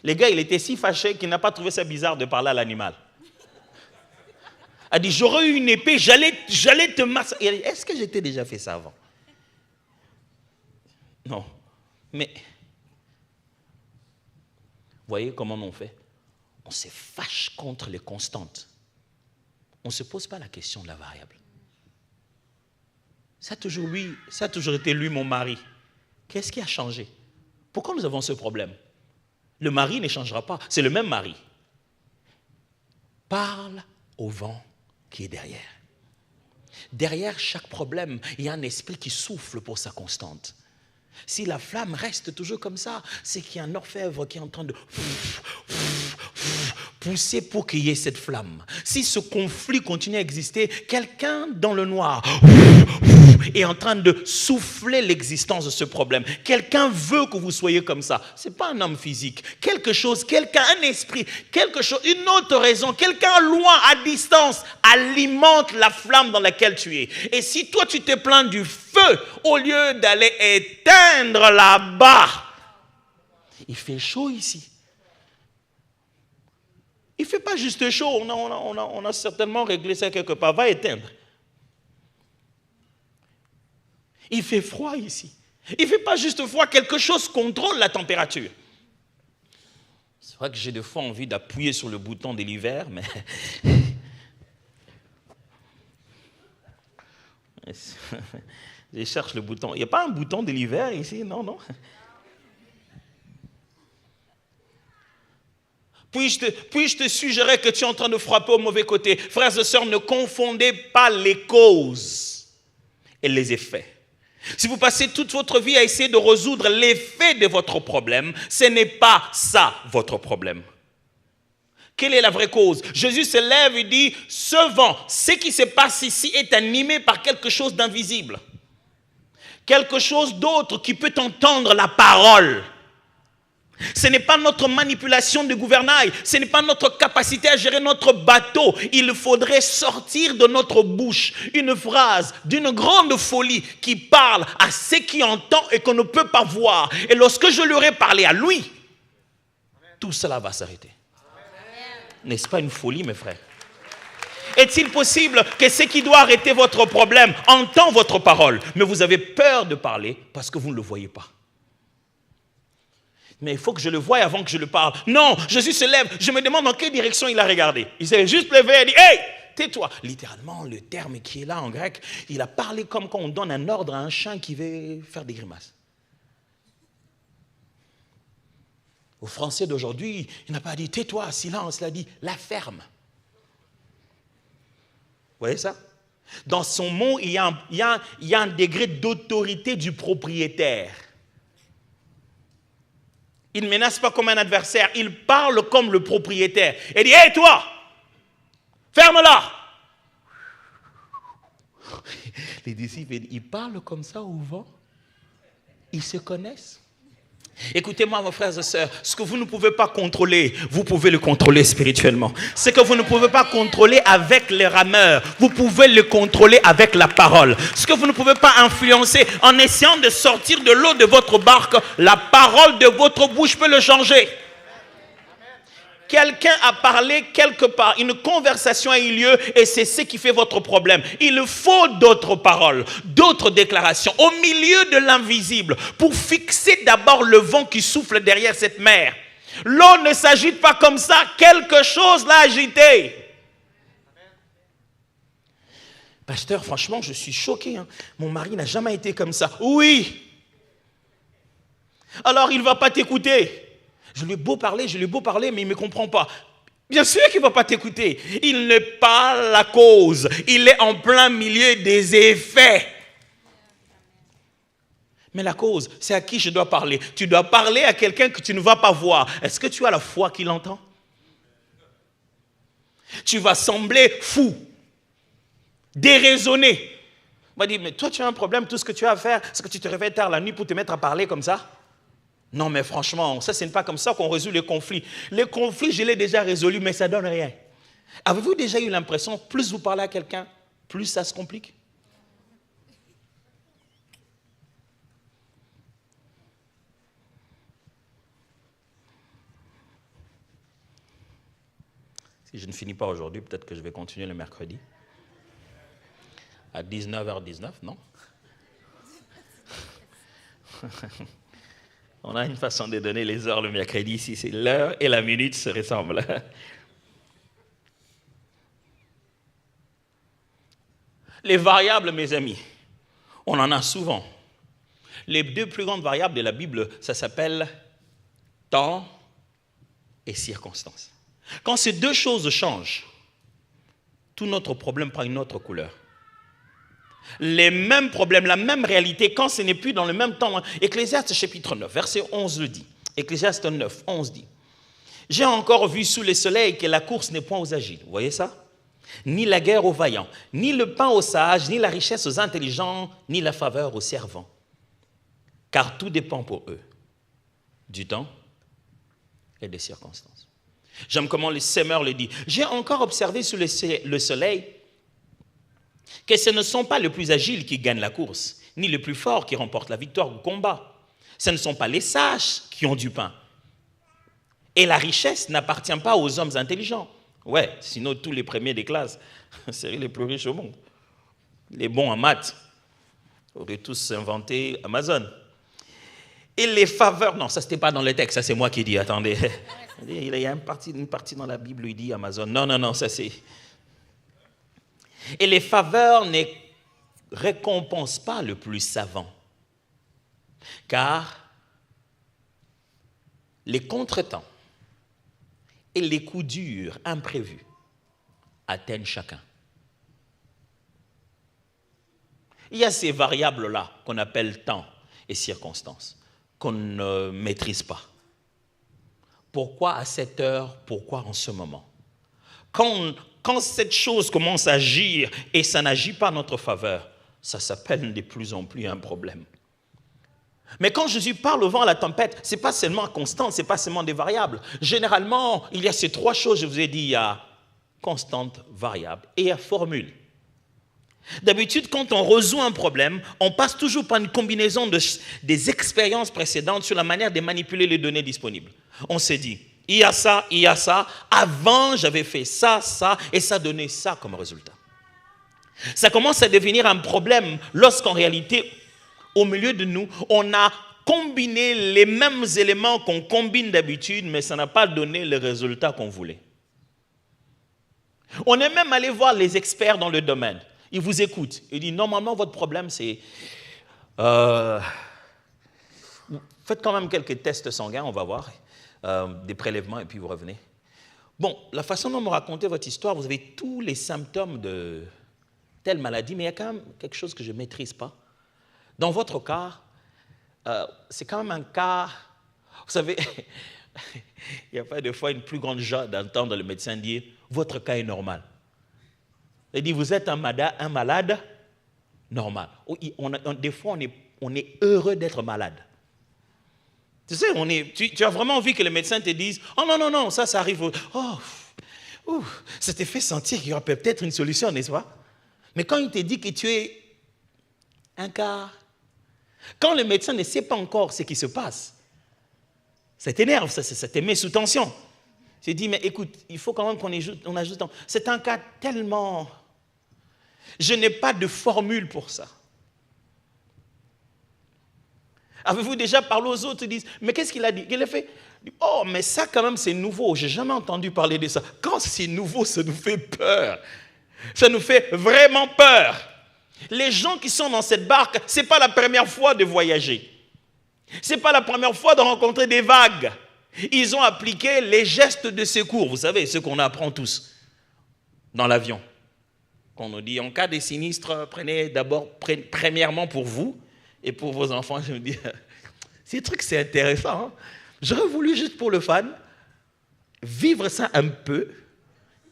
Le gars, il était si fâché qu'il n'a pas trouvé ça bizarre de parler à l'animal. Il a dit, j'aurais eu une épée, j'allais te massacrer. Est-ce que j'étais déjà fait ça avant? Non. Mais, voyez comment on fait? On se fâche contre les constantes. On ne se pose pas la question de la variable. Ça a toujours été lui, mon mari. Qu'est-ce qui a changé? Pourquoi nous avons ce problème? Le mari ne changera pas, c'est le même mari. Parle au vent qui est derrière. Derrière chaque problème, il y a un esprit qui souffle pour sa constante. Si la flamme reste toujours comme ça, c'est qu'il y a un orfèvre qui est en train de pousser pour qu'il y ait cette flamme. Si ce conflit continue à exister, quelqu'un dans le noir est en train de souffler l'existence de ce problème. Quelqu'un veut que vous soyez comme ça. Ce n'est pas un homme physique. Quelque chose, quelqu'un, un esprit, quelque chose, une autre raison, quelqu'un loin, à distance, alimente la flamme dans laquelle tu es. Et si toi tu te plains du feu, au lieu d'aller éteindre là-bas, il fait chaud ici. Il ne fait pas juste chaud, on a certainement réglé ça quelque part, va éteindre. Il fait froid ici. Il ne fait pas juste froid, quelque chose contrôle la température. C'est vrai que j'ai des fois envie d'appuyer sur le bouton de l'hiver, mais... Je cherche le bouton. Il n'y a pas un bouton de l'hiver ici, non. Puis-je te suggérer que tu es en train de frapper au mauvais côté? Frères et sœurs, ne confondez pas les causes et les effets. Si vous passez toute votre vie à essayer de résoudre l'effet de votre problème, ce n'est pas ça votre problème. Quelle est la vraie cause? Jésus se lève et dit, ce vent, ce qui se passe ici est animé par quelque chose d'invisible. quelque chose d'autre qui peut entendre la parole. Ce n'est pas notre manipulation de gouvernail, ce n'est pas notre capacité à gérer notre bateau. Il faudrait sortir de notre bouche une phrase d'une grande folie qui parle à ceux qui entendent et qu'on ne peut pas voir. Et lorsque je leur ai parlé à lui, tout cela va s'arrêter. N'est-ce pas une folie, mes frères? Est-il possible que ce qui doit arrêter votre problème entend votre parole, mais vous avez peur de parler parce que vous ne le voyez pas? Mais il faut que je le voie avant que je le parle. Non, Jésus se lève. Je me demande dans quelle direction il a regardé. Il s'est juste levé et dit, hey, tais-toi. Littéralement, le terme qui est là en grec, il a parlé comme quand on donne un ordre à un chien qui veut faire des grimaces. Au français d'aujourd'hui, il n'a pas dit, tais-toi, silence. Il a dit, la ferme. Vous voyez ça? Dans son mot, il y a un degré d'autorité du propriétaire. Il ne menace pas comme un adversaire, il parle comme le propriétaire. Il dit, hé toi, ferme-la. Les disciples, ils parlent comme ça au vent. Ils se connaissent. Écoutez-moi, mes frères et sœurs, ce que vous ne pouvez pas contrôler, vous pouvez le contrôler spirituellement. Ce que vous ne pouvez pas contrôler avec les rameurs, vous pouvez le contrôler avec la parole. Ce que vous ne pouvez pas influencer en essayant de sortir de l'eau de votre barque, la parole de votre bouche peut le changer. Quelqu'un a parlé quelque part, une conversation a eu lieu et c'est ce qui fait votre problème. Il faut d'autres paroles, d'autres déclarations au milieu de l'invisible pour fixer d'abord le vent qui souffle derrière cette mer. L'eau ne s'agite pas comme ça, quelque chose l'a agité. Pasteur, franchement, je suis choqué. Mon mari n'a jamais été comme ça. Oui. Alors il ne va pas t'écouter. Je lui ai beau parler, mais il ne me comprend pas. Bien sûr qu'il ne va pas t'écouter. Il n'est pas la cause. Il est en plein milieu des effets. Mais la cause, c'est à qui je dois parler. Tu dois parler à quelqu'un que tu ne vas pas voir. Est-ce que tu as la foi qu'il entend? Tu vas sembler fou, déraisonné. On va dire, mais toi tu as un problème, tout ce que tu as à faire, c'est que tu te réveilles tard la nuit pour te mettre à parler comme ça. Non, mais franchement, ça, ce n'est pas comme ça qu'on résout les conflits. Les conflits, je l'ai déjà résolu, mais ça ne donne rien. Avez-vous déjà eu l'impression, plus vous parlez à quelqu'un, plus ça se complique? Si je ne finis pas aujourd'hui, peut-être que je vais continuer le mercredi. À 19h19, non? On a une façon de donner les heures le mercredi, ici c'est l'heure et la minute se ressemblent. Les variables, mes amis, on en a souvent. Les deux plus grandes variables de la Bible, ça s'appelle temps et circonstance. Quand ces deux choses changent, tout notre problème prend une autre couleur. Les mêmes problèmes, la même réalité, quand ce n'est plus dans le même temps. Ecclésiaste chapitre 9, verset 11 le dit. Ecclésiaste 9, 11 dit. J'ai encore vu sous le soleil que la course n'est point aux agiles. Vous voyez ça? Ni la guerre aux vaillants, ni le pain aux sages, ni la richesse aux intelligents, ni la faveur aux servants. Car tout dépend pour eux du temps et des circonstances. J'aime comment le semeur le dit. J'ai encore observé sous le soleil que ce ne sont pas les plus agiles qui gagnent la course, ni les plus forts qui remportent la victoire au combat. Ce ne sont pas les sages qui ont du pain. Et la richesse n'appartient pas aux hommes intelligents. Ouais, sinon tous les premiers des classes seraient les plus riches au monde. Les bons en maths auraient tous inventé Amazon. Et les faveurs, non, ça c'était pas dans le texte, ça c'est moi qui dis, attendez. Il y a une partie dans la Bible où il dit Amazon. Non, ça c'est... Et les faveurs ne récompensent pas le plus savant. Car les contretemps et les coups durs, imprévus, atteignent chacun. Il y a ces variables-là qu'on appelle temps et circonstances, qu'on ne maîtrise pas. Pourquoi à cette heure? Pourquoi en ce moment? Quand cette chose commence à agir et ça n'agit pas en notre faveur, ça s'appelle de plus en plus un problème. Mais quand Jésus parle au vent, à la tempête, ce n'est pas seulement constante, ce n'est pas seulement des variables. Généralement, il y a ces trois choses, je vous ai dit, il y a constante, variable et il y a formule. D'habitude, quand on résout un problème, on passe toujours par une combinaison des expériences précédentes sur la manière de manipuler les données disponibles. On s'est dit, il y a ça, avant j'avais fait ça, et ça donnait ça comme résultat. Ça commence à devenir un problème lorsqu'en réalité, au milieu de nous, on a combiné les mêmes éléments qu'on combine d'habitude, mais ça n'a pas donné le résultat qu'on voulait. On est même allé voir les experts dans le domaine. Ils vous écoutent. Ils disent, normalement, votre problème, c'est... faites quand même quelques tests sanguins, on va voir, des prélèvements, et puis vous revenez. Bon, la façon dont vous racontez votre histoire, vous avez tous les symptômes de telle maladie, mais il y a quand même quelque chose que je ne maîtrise pas. Dans votre cas, c'est quand même un cas... Vous savez, il n'y a pas de fois une plus grande joie d'entendre le médecin dire « votre cas est normal ». Il dit, vous êtes un malade normal. Des fois, on est heureux d'être malade. Tu sais, tu as vraiment envie que le médecin te dise, oh non, ça arrive. Ça te fait sentir qu'il y aura peut-être une solution, n'est-ce pas? Mais quand il te dit que tu es un cas, quand le médecin ne sait pas encore ce qui se passe, ça t'énerve, ça te met sous tension. Tu te dis, mais écoute, il faut quand même qu'on ajoute. C'est un cas tellement... Je n'ai pas de formule pour ça. Avez-vous déjà parlé aux autres, ils disent, mais qu'est-ce qu'il a dit? Il a fait, oh, mais ça quand même c'est nouveau, je n'ai jamais entendu parler de ça. Quand c'est nouveau, ça nous fait peur. Ça nous fait vraiment peur. Les gens qui sont dans cette barque, ce n'est pas la première fois de voyager. Ce n'est pas la première fois de rencontrer des vagues. Ils ont appliqué les gestes de secours, vous savez, ce qu'on apprend tous dans l'avion. On nous dit, en cas de sinistre, prenez d'abord, premièrement pour vous et pour vos enfants. Je me dis, ces trucs, c'est intéressant. Hein? J'aurais voulu, juste pour le fun, vivre ça un peu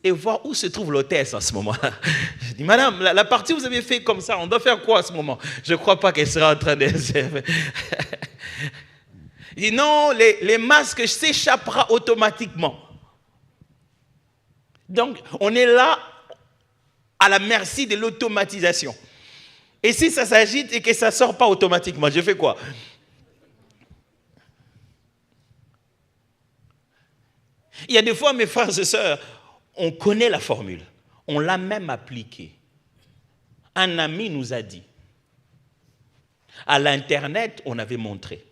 et voir où se trouve l'hôtesse en ce moment-là. Je dis, madame, la partie que vous avez fait comme ça, on doit faire quoi à ce moment? Je ne crois pas qu'elle sera en train de... Il dit, non, les masques s'échappera automatiquement. Donc, on est là à la merci de l'automatisation. Et si ça s'agite et que ça ne sort pas automatiquement, je fais quoi? Il y a des fois, mes frères et sœurs, on connaît la formule. On l'a même appliquée. Un ami nous a dit. À l'Internet, on avait montré.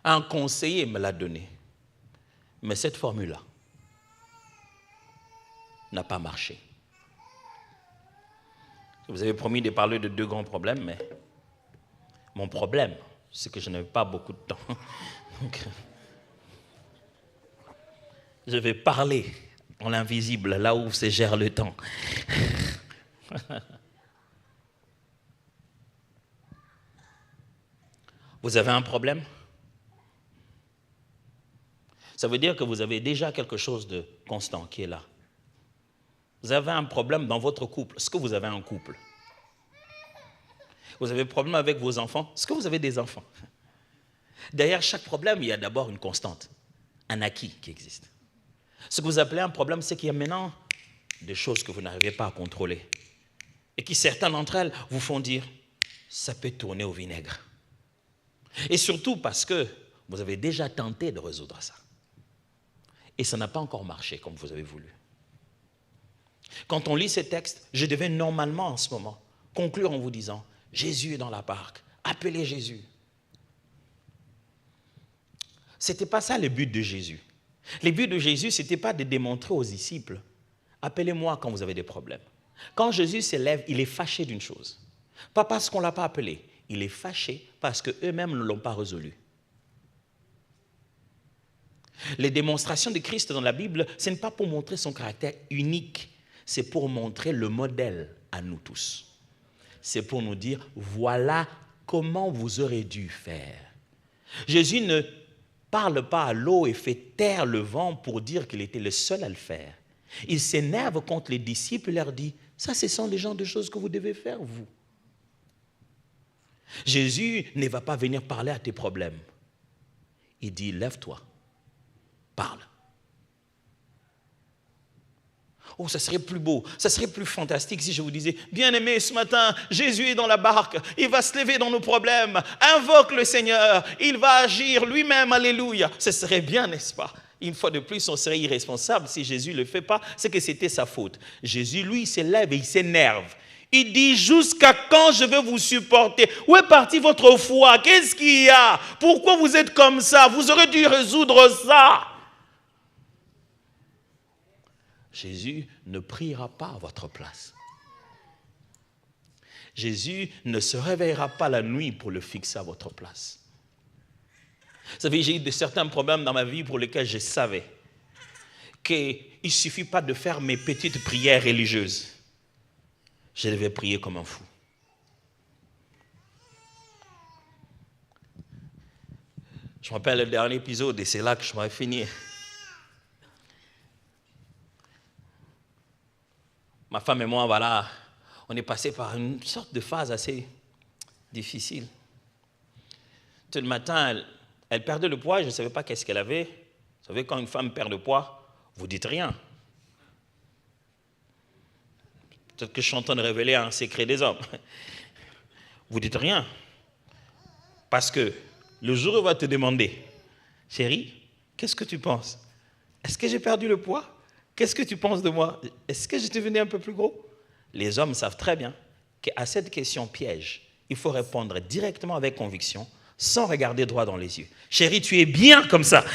Un conseiller me l'a donné. Mais cette formule-là n'a pas marché. Vous avez promis de parler de 2 grands problèmes, mais mon problème, c'est que je n'avais pas beaucoup de temps. Donc, je vais parler en l'invisible, là où se gère le temps. Vous avez un problème? Ça veut dire que vous avez déjà quelque chose de constant qui est là. Vous avez un problème dans votre couple. Est-ce que vous avez un couple? Vous avez un problème avec vos enfants? Est-ce que vous avez des enfants? Derrière chaque problème, il y a d'abord une constante, un acquis qui existe. Ce que vous appelez un problème, c'est qu'il y a maintenant des choses que vous n'arrivez pas à contrôler et qui, certaines d'entre elles, vous font dire, ça peut tourner au vinaigre. Et surtout parce que vous avez déjà tenté de résoudre ça. Et ça n'a pas encore marché comme vous avez voulu. Quand on lit ces textes, je devais normalement en ce moment conclure en vous disant, Jésus est dans la barque, appelez Jésus. Ce n'était pas ça le but de Jésus. Le but de Jésus, ce n'était pas de démontrer aux disciples, appelez-moi quand vous avez des problèmes. Quand Jésus s'élève, il est fâché d'une chose. Pas parce qu'on ne l'a pas appelé, il est fâché parce qu'eux-mêmes ne l'ont pas résolu. Les démonstrations de Christ dans la Bible, ce n'est pas pour montrer son caractère unique, c'est pour montrer le modèle à nous tous. C'est pour nous dire, voilà comment vous aurez dû faire. Jésus ne parle pas à l'eau et fait taire le vent pour dire qu'il était le seul à le faire. Il s'énerve contre les disciples et leur dit, ça, ce sont les genres de choses que vous devez faire, vous. Jésus ne va pas venir parler à tes problèmes. Il dit, lève-toi, parle. Oh, ça serait plus beau, ça serait plus fantastique si je vous disais, bien-aimé, ce matin, Jésus est dans la barque, il va se lever dans nos problèmes, invoque le Seigneur, il va agir lui-même, alléluia. Ce serait bien, n'est-ce pas? Une fois de plus, on serait irresponsable si Jésus ne le fait pas, c'est que c'était sa faute. Jésus, lui, il s'élève et il s'énerve. Il dit, jusqu'à quand je vais vous supporter? Où est partie votre foi? Qu'est-ce qu'il y a? Pourquoi vous êtes comme ça? Vous aurez dû résoudre ça. Jésus ne priera pas à votre place. Jésus ne se réveillera pas la nuit pour le fixer à votre place. Vous savez, j'ai eu certains problèmes dans ma vie pour lesquels je savais qu'il ne suffit pas de faire mes petites prières religieuses. Je devais prier comme un fou. Je me rappelle le dernier épisode et c'est là que je m'avais fini. Ma femme et moi, voilà, on est passé par une sorte de phase assez difficile. Tout le matin, elle perdait le poids, je ne savais pas qu'est-ce qu'elle avait. Vous savez, quand une femme perd le poids, vous ne dites rien. Peut-être que je suis en train de révéler un secret des hommes. Vous ne dites rien. Parce que le jour où elle va te demander, chérie, qu'est-ce que tu penses? Est-ce que j'ai perdu le poids? Qu'est-ce que tu penses de moi? Est-ce que je suis devenu un peu plus gros? Les hommes savent très bien qu'à cette question piège, il faut répondre directement avec conviction, sans regarder droit dans les yeux. Chérie, tu es bien comme ça.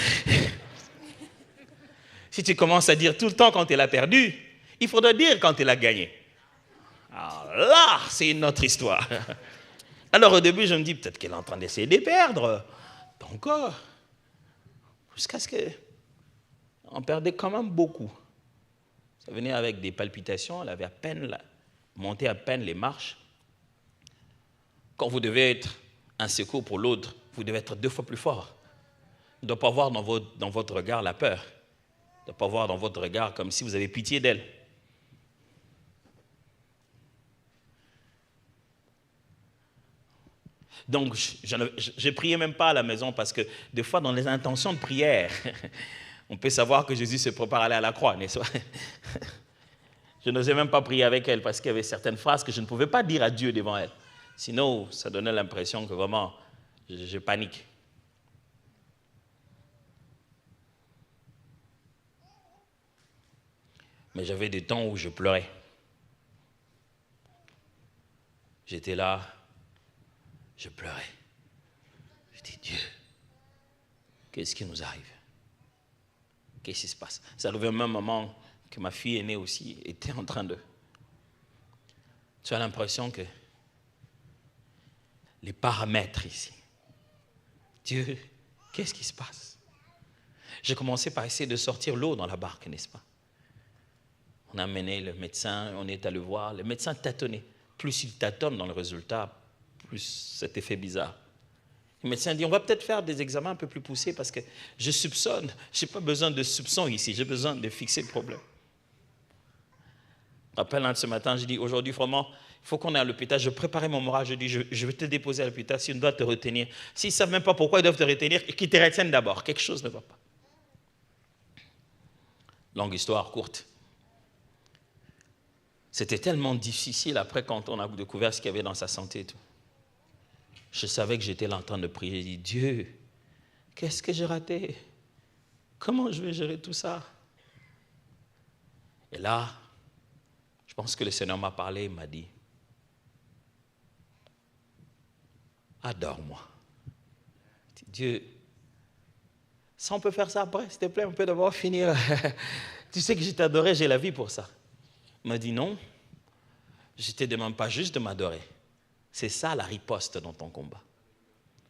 Si tu commences à dire tout le temps quand elle a perdu, il faudra dire quand elle a gagné. Alors là, c'est une autre histoire. Alors au début, je me dis, peut-être qu'elle est en train d'essayer de perdre. Donc, jusqu'à ce qu'on perdait quand même beaucoup. Ça venait avec des palpitations, elle avait monté à peine les marches. Quand vous devez être un secours pour l'autre, vous devez être 2 fois plus fort. Il ne doit pas voir dans votre regard la peur. Il ne doit pas voir dans votre regard comme si vous avez pitié d'elle. Donc, je ne priais même pas à la maison parce que des fois, dans les intentions de prière, on peut savoir que Jésus se prépare à aller à la croix, n'est-ce pas? Je n'osais même pas prier avec elle parce qu'il y avait certaines phrases que je ne pouvais pas dire à Dieu devant elle. Sinon, ça donnait l'impression que vraiment, je panique. Mais j'avais des temps où je pleurais. J'étais là, je pleurais. Je dis, Dieu, qu'est-ce qui nous arrive? Qu'est-ce qui se passe? Ça arrivait au même moment que ma fille aînée aussi était en train de... Tu as l'impression que les paramètres ici, Dieu, qu'est-ce qui se passe? J'ai commencé par essayer de sortir l'eau dans la barque, n'est-ce pas? On a amené le médecin, on est allé voir. Le médecin tâtonnait. Plus il tâtonne dans le résultat, plus cet effet bizarre. Le médecin dit, on va peut-être faire des examens un peu plus poussés parce que je soupçonne. Je n'ai pas besoin de soupçons ici, j'ai besoin de fixer le problème. Je me rappelle ce matin, je dis, aujourd'hui, vraiment, il faut qu'on aille à l'hôpital. Je préparais mon moral, je dis, je vais te déposer à l'hôpital si on doit te retenir. S'ils ne savent même pas pourquoi ils doivent te retenir, qu'ils te retiennent d'abord. Quelque chose ne va pas. Longue histoire courte. C'était tellement difficile après quand on a découvert ce qu'il y avait dans sa santé et tout. Je savais que j'étais là en train de prier. J'ai dit, Dieu, qu'est-ce que j'ai raté? Comment je vais gérer tout ça? Et là, je pense que le Seigneur m'a parlé, il m'a dit, adore-moi. Dieu, ça on peut faire ça après, s'il te plaît, on peut d'abord finir. Tu sais que je t'adorais, j'ai la vie pour ça. Il m'a dit non, je ne te demande pas juste de m'adorer. C'est ça la riposte dans ton combat.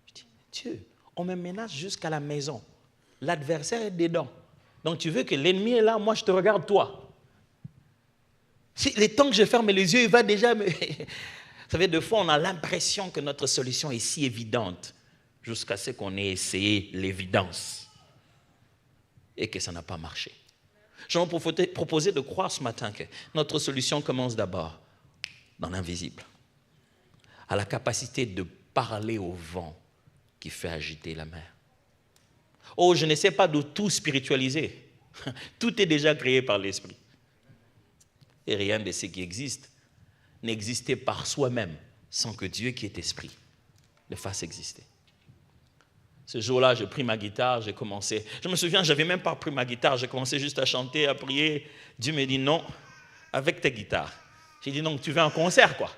Je dis, Dieu, on me menace jusqu'à la maison. L'adversaire est dedans. Donc tu veux que l'ennemi est là, moi je te regarde toi. Si les temps que je ferme les yeux, il va déjà me... Vous savez, des fois on a l'impression que notre solution est si évidente jusqu'à ce qu'on ait essayé l'évidence et que ça n'a pas marché. Je vais proposer de croire ce matin que notre solution commence d'abord dans l'invisible, à la capacité de parler au vent qui fait agiter la mer. Oh, je n'essaie pas de tout spiritualiser. Tout est déjà créé par l'Esprit. Et rien de ce qui existe n'existait par soi-même sans que Dieu qui est Esprit le fasse exister. Ce jour-là, j'ai pris ma guitare, j'ai commencé. Je me souviens, je n'avais même pas pris ma guitare, j'ai commencé juste à chanter, à prier. Dieu me dit non, avec ta guitare. J'ai dit non, tu veux un concert, quoi.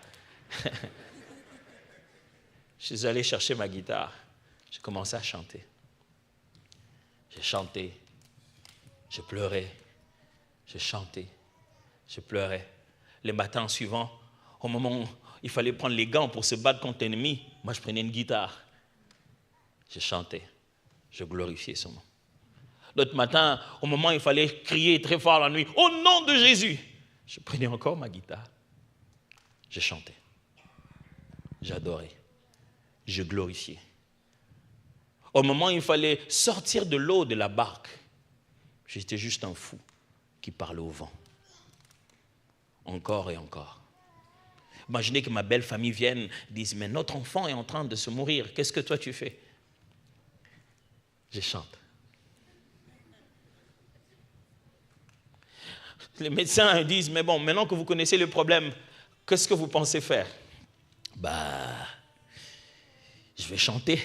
Je suis allé chercher ma guitare, j'ai commencé à chanter. J'ai chanté, je pleurais, je chantais, je pleurais. Les matins suivants, au moment où il fallait prendre les gants pour se battre contre l'ennemi, moi je prenais une guitare. Je chantais, je glorifiais son nom. L'autre matin, au moment où il fallait crier très fort la nuit, au nom de Jésus, je prenais encore ma guitare. Je chantais, j'adorais, je glorifiais. Au moment où il fallait sortir de l'eau de la barque, j'étais juste un fou qui parlait au vent. Encore et encore. Imaginez que ma belle famille vienne et dise, mais notre enfant est en train de se mourir, qu'est-ce que toi tu fais? Je chante. Les médecins disent, mais bon, maintenant que vous connaissez le problème, qu'est-ce que vous pensez faire? Je vais chanter.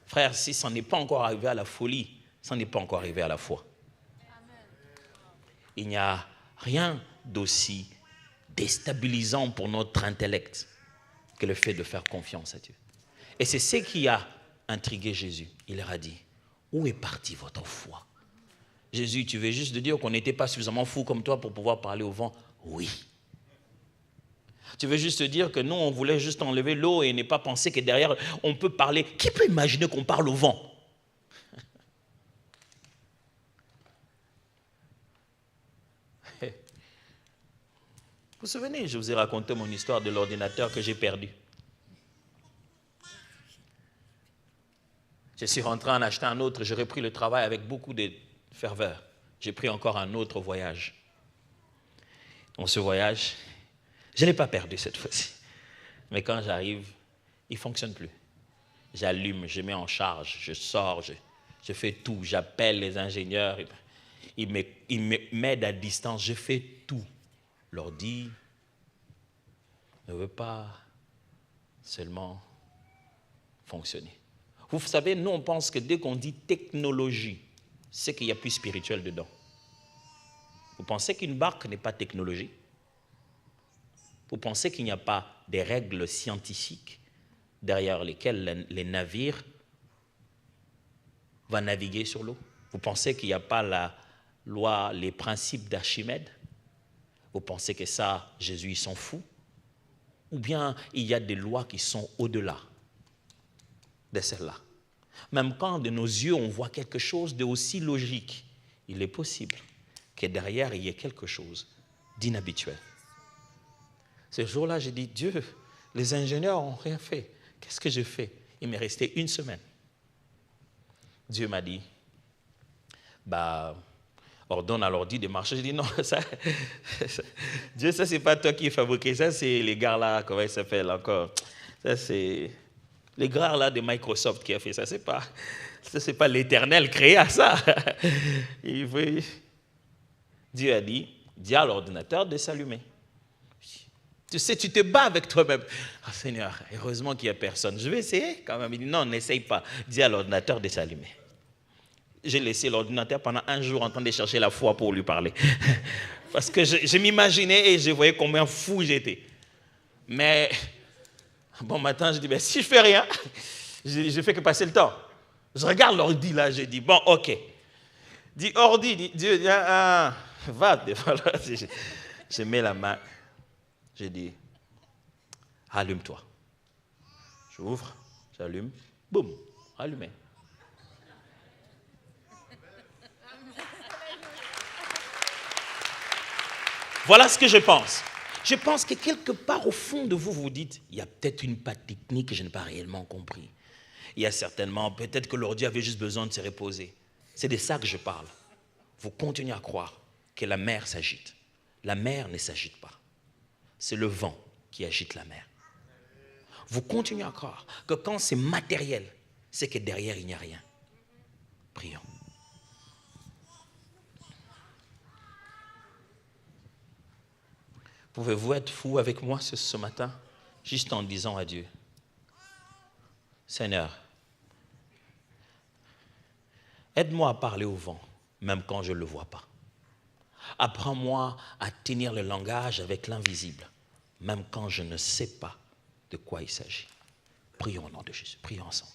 Frère, si ça n'est pas encore arrivé à la folie, ça n'est pas encore arrivé à la foi. Il n'y a rien d'aussi déstabilisant pour notre intellect que le fait de faire confiance à Dieu. Et c'est ce qui a intrigué Jésus. Il leur a dit, où est partie votre foi? Jésus, tu veux juste dire qu'on n'était pas suffisamment fous comme toi pour pouvoir parler au vent? Oui. Tu veux juste dire que nous, on voulait juste enlever l'eau et ne pas penser que derrière, on peut parler. Qui peut imaginer qu'on parle au vent? Vous vous souvenez, je vous ai raconté mon histoire de l'ordinateur que j'ai perdu. Je suis rentré en acheter un autre, j'ai repris le travail avec beaucoup de ferveur. J'ai pris encore un autre voyage. Dans ce voyage, je ne l'ai pas perdu cette fois-ci. Mais quand j'arrive, il ne fonctionne plus. J'allume, je mets en charge, je sors, je fais tout. J'appelle les ingénieurs, ils m'aident à distance, je fais tout. L'ordi ne veut pas seulement fonctionner. Vous savez, nous on pense que dès qu'on dit technologie, c'est qu'il y a plus spirituel dedans. Vous pensez qu'une barque n'est pas technologie? Vous pensez qu'il n'y a pas des règles scientifiques derrière lesquelles les navires vont naviguer sur l'eau? Vous pensez qu'il n'y a pas la loi, les principes d'Archimède? Vous pensez que ça, Jésus, il s'en fout? Ou bien il y a des lois qui sont au-delà de celles-là? Même quand de nos yeux, on voit quelque chose d'aussi logique, il est possible que derrière, il y ait quelque chose d'inhabituel. Ce jour-là, j'ai dit, Dieu, les ingénieurs n'ont rien fait. Qu'est-ce que je fais? Il m'est resté 1 semaine. Dieu m'a dit, ordonne à l'ordi de marcher. J'ai dit, non, Dieu, ça, c'est pas toi qui es fabriqué. Ça, c'est les gars là, comment ils s'appellent encore? Ça, c'est les gars là de Microsoft qui a fait ça. C'est pas l'Éternel créé à ça. Dieu a dit, dis à l'ordinateur de s'allumer. Tu sais, tu te bats avec toi-même. Ah, Seigneur, heureusement qu'il n'y a personne. Je vais essayer quand même. Il dit, non, n'essaye pas. Dis à l'ordinateur de s'allumer. J'ai laissé l'ordinateur pendant 1 jour en train de chercher la foi pour lui parler. Parce que je m'imaginais et je voyais combien fou j'étais. Mais, bon matin, je dis, si je fais rien, je fais que passer le temps. Je regarde l'ordi là, je dis, bon, ok. Dis, ordi, Dieu, va. Voilà, je mets la main. J'ai dit, allume-toi. J'ouvre, j'allume, boum, allumé. Voilà ce que je pense. Je pense que quelque part au fond de vous, vous dites, il y a peut-être une part technique que je n'ai pas réellement compris. Il y a certainement, peut-être que l'ordi avait juste besoin de se reposer. C'est de ça que je parle. Vous continuez à croire que la mer s'agite. La mer ne s'agite pas. C'est le vent qui agite la mer. vous continuez à croire que quand c'est matériel, c'est que derrière, il n'y a rien. Prions. Pouvez-vous être fou avec moi ce matin, juste en disant à Dieu, Seigneur, aide-moi à parler au vent, même quand je ne le vois pas. Apprends-moi à tenir le langage avec l'invisible, même quand je ne sais pas de quoi il s'agit. Prions au nom de Jésus, prions ensemble.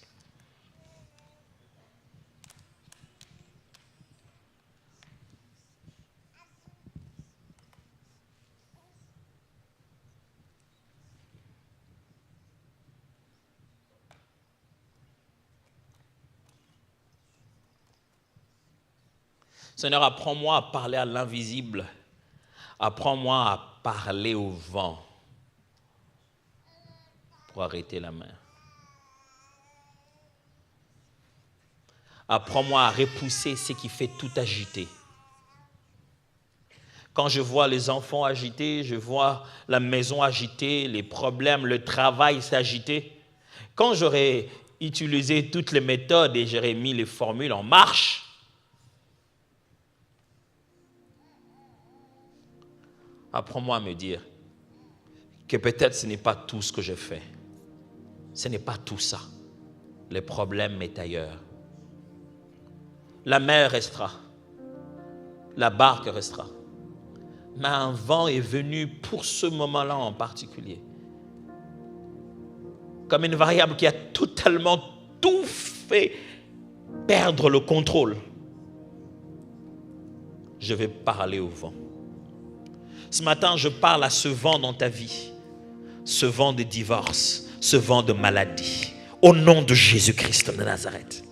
Seigneur, apprends-moi à parler à l'invisible. Apprends-moi à parler au vent pour arrêter la mer. Apprends-moi à repousser ce qui fait tout agiter. Quand je vois les enfants agités, je vois la maison agitée, les problèmes, le travail s'agiter. Quand j'aurais utilisé toutes les méthodes et j'aurais mis les formules en marche, apprends-moi à me dire que peut-être ce n'est pas tout ce que je fais. Ce n'est pas tout ça. Le problème est ailleurs. La mer restera. La barque restera. Mais un vent est venu pour ce moment-là en particulier. Comme une variable qui a totalement tout fait perdre le contrôle. Je vais parler au vent. Ce matin, je parle à ce vent dans ta vie, ce vent de divorce, ce vent de maladie, au nom de Jésus-Christ de Nazareth.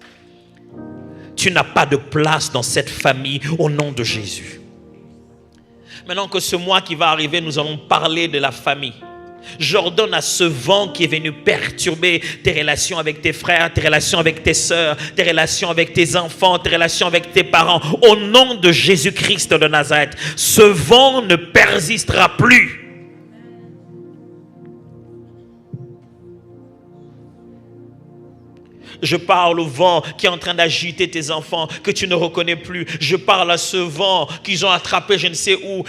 Tu n'as pas de place dans cette famille au nom de Jésus. Maintenant que ce mois qui va arriver, nous allons parler de la famille. J'ordonne à ce vent qui est venu perturber tes relations avec tes frères, tes relations avec tes sœurs, tes relations avec tes enfants, tes relations avec tes parents. Au nom de Jésus-Christ de Nazareth, ce vent ne persistera plus. Je parle au vent qui est en train d'agiter tes enfants, que tu ne reconnais plus. Je parle à ce vent qu'ils ont attrapé je ne sais où,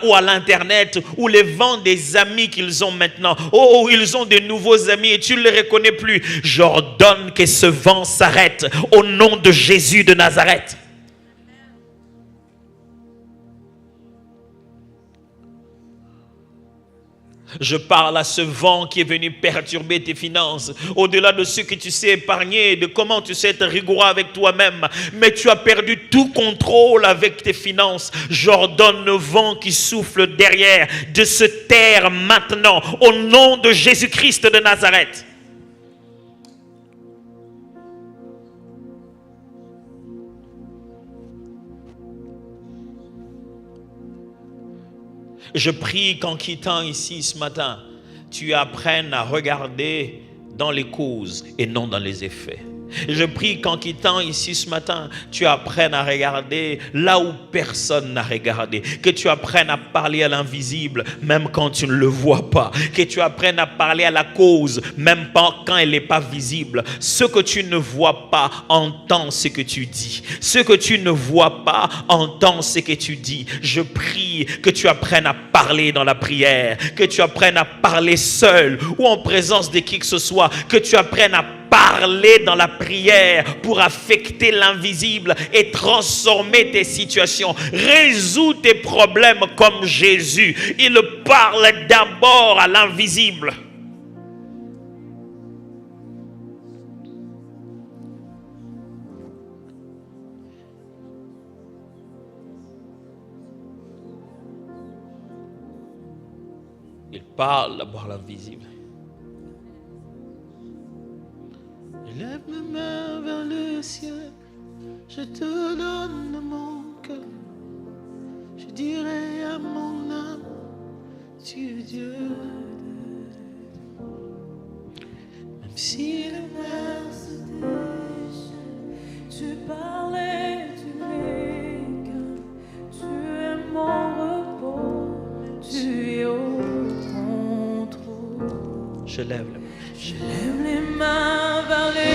ou à l'internet, ou les vents des amis qu'ils ont maintenant. Oh, ils ont de nouveaux amis et tu ne les reconnais plus. J'ordonne que ce vent s'arrête au nom de Jésus de Nazareth. Je parle à ce vent qui est venu perturber tes finances, au-delà de ce que tu sais épargner, de comment tu sais être rigoureux avec toi-même, mais tu as perdu tout contrôle avec tes finances. J'ordonne le vent qui souffle derrière de se taire maintenant, au nom de Jésus-Christ de Nazareth. Je prie qu'en quittant ici ce matin, tu apprennes à regarder dans les causes et non dans les effets. Je prie qu'en quittant ici ce matin, tu apprennes à regarder là où personne n'a regardé. Que tu apprennes à parler à l'invisible, même quand tu ne le vois pas. Que tu apprennes à parler à la cause, même quand elle n'est pas visible. Ce que tu ne vois pas, entends ce que tu dis. Ce que tu ne vois pas, entends ce que tu dis. Je prie que tu apprennes à parler dans la prière. Que tu apprennes à parler seul ou en présence de qui que ce soit. Que tu apprennes à parler dans la prière pour affecter l'invisible et transformer tes situations. Résous tes problèmes comme Jésus. Il parle d'abord à l'invisible. Il parle d'abord à l'invisible. Je lève mes mains vers le ciel, je te donne mon cœur. Je dirai à mon âme, tu es Dieu. Même si le mer se déchaîne, Tu parlais du calme, tu es mon repos, tu es au contrôle. Je lève la main. Je lève les mains vers les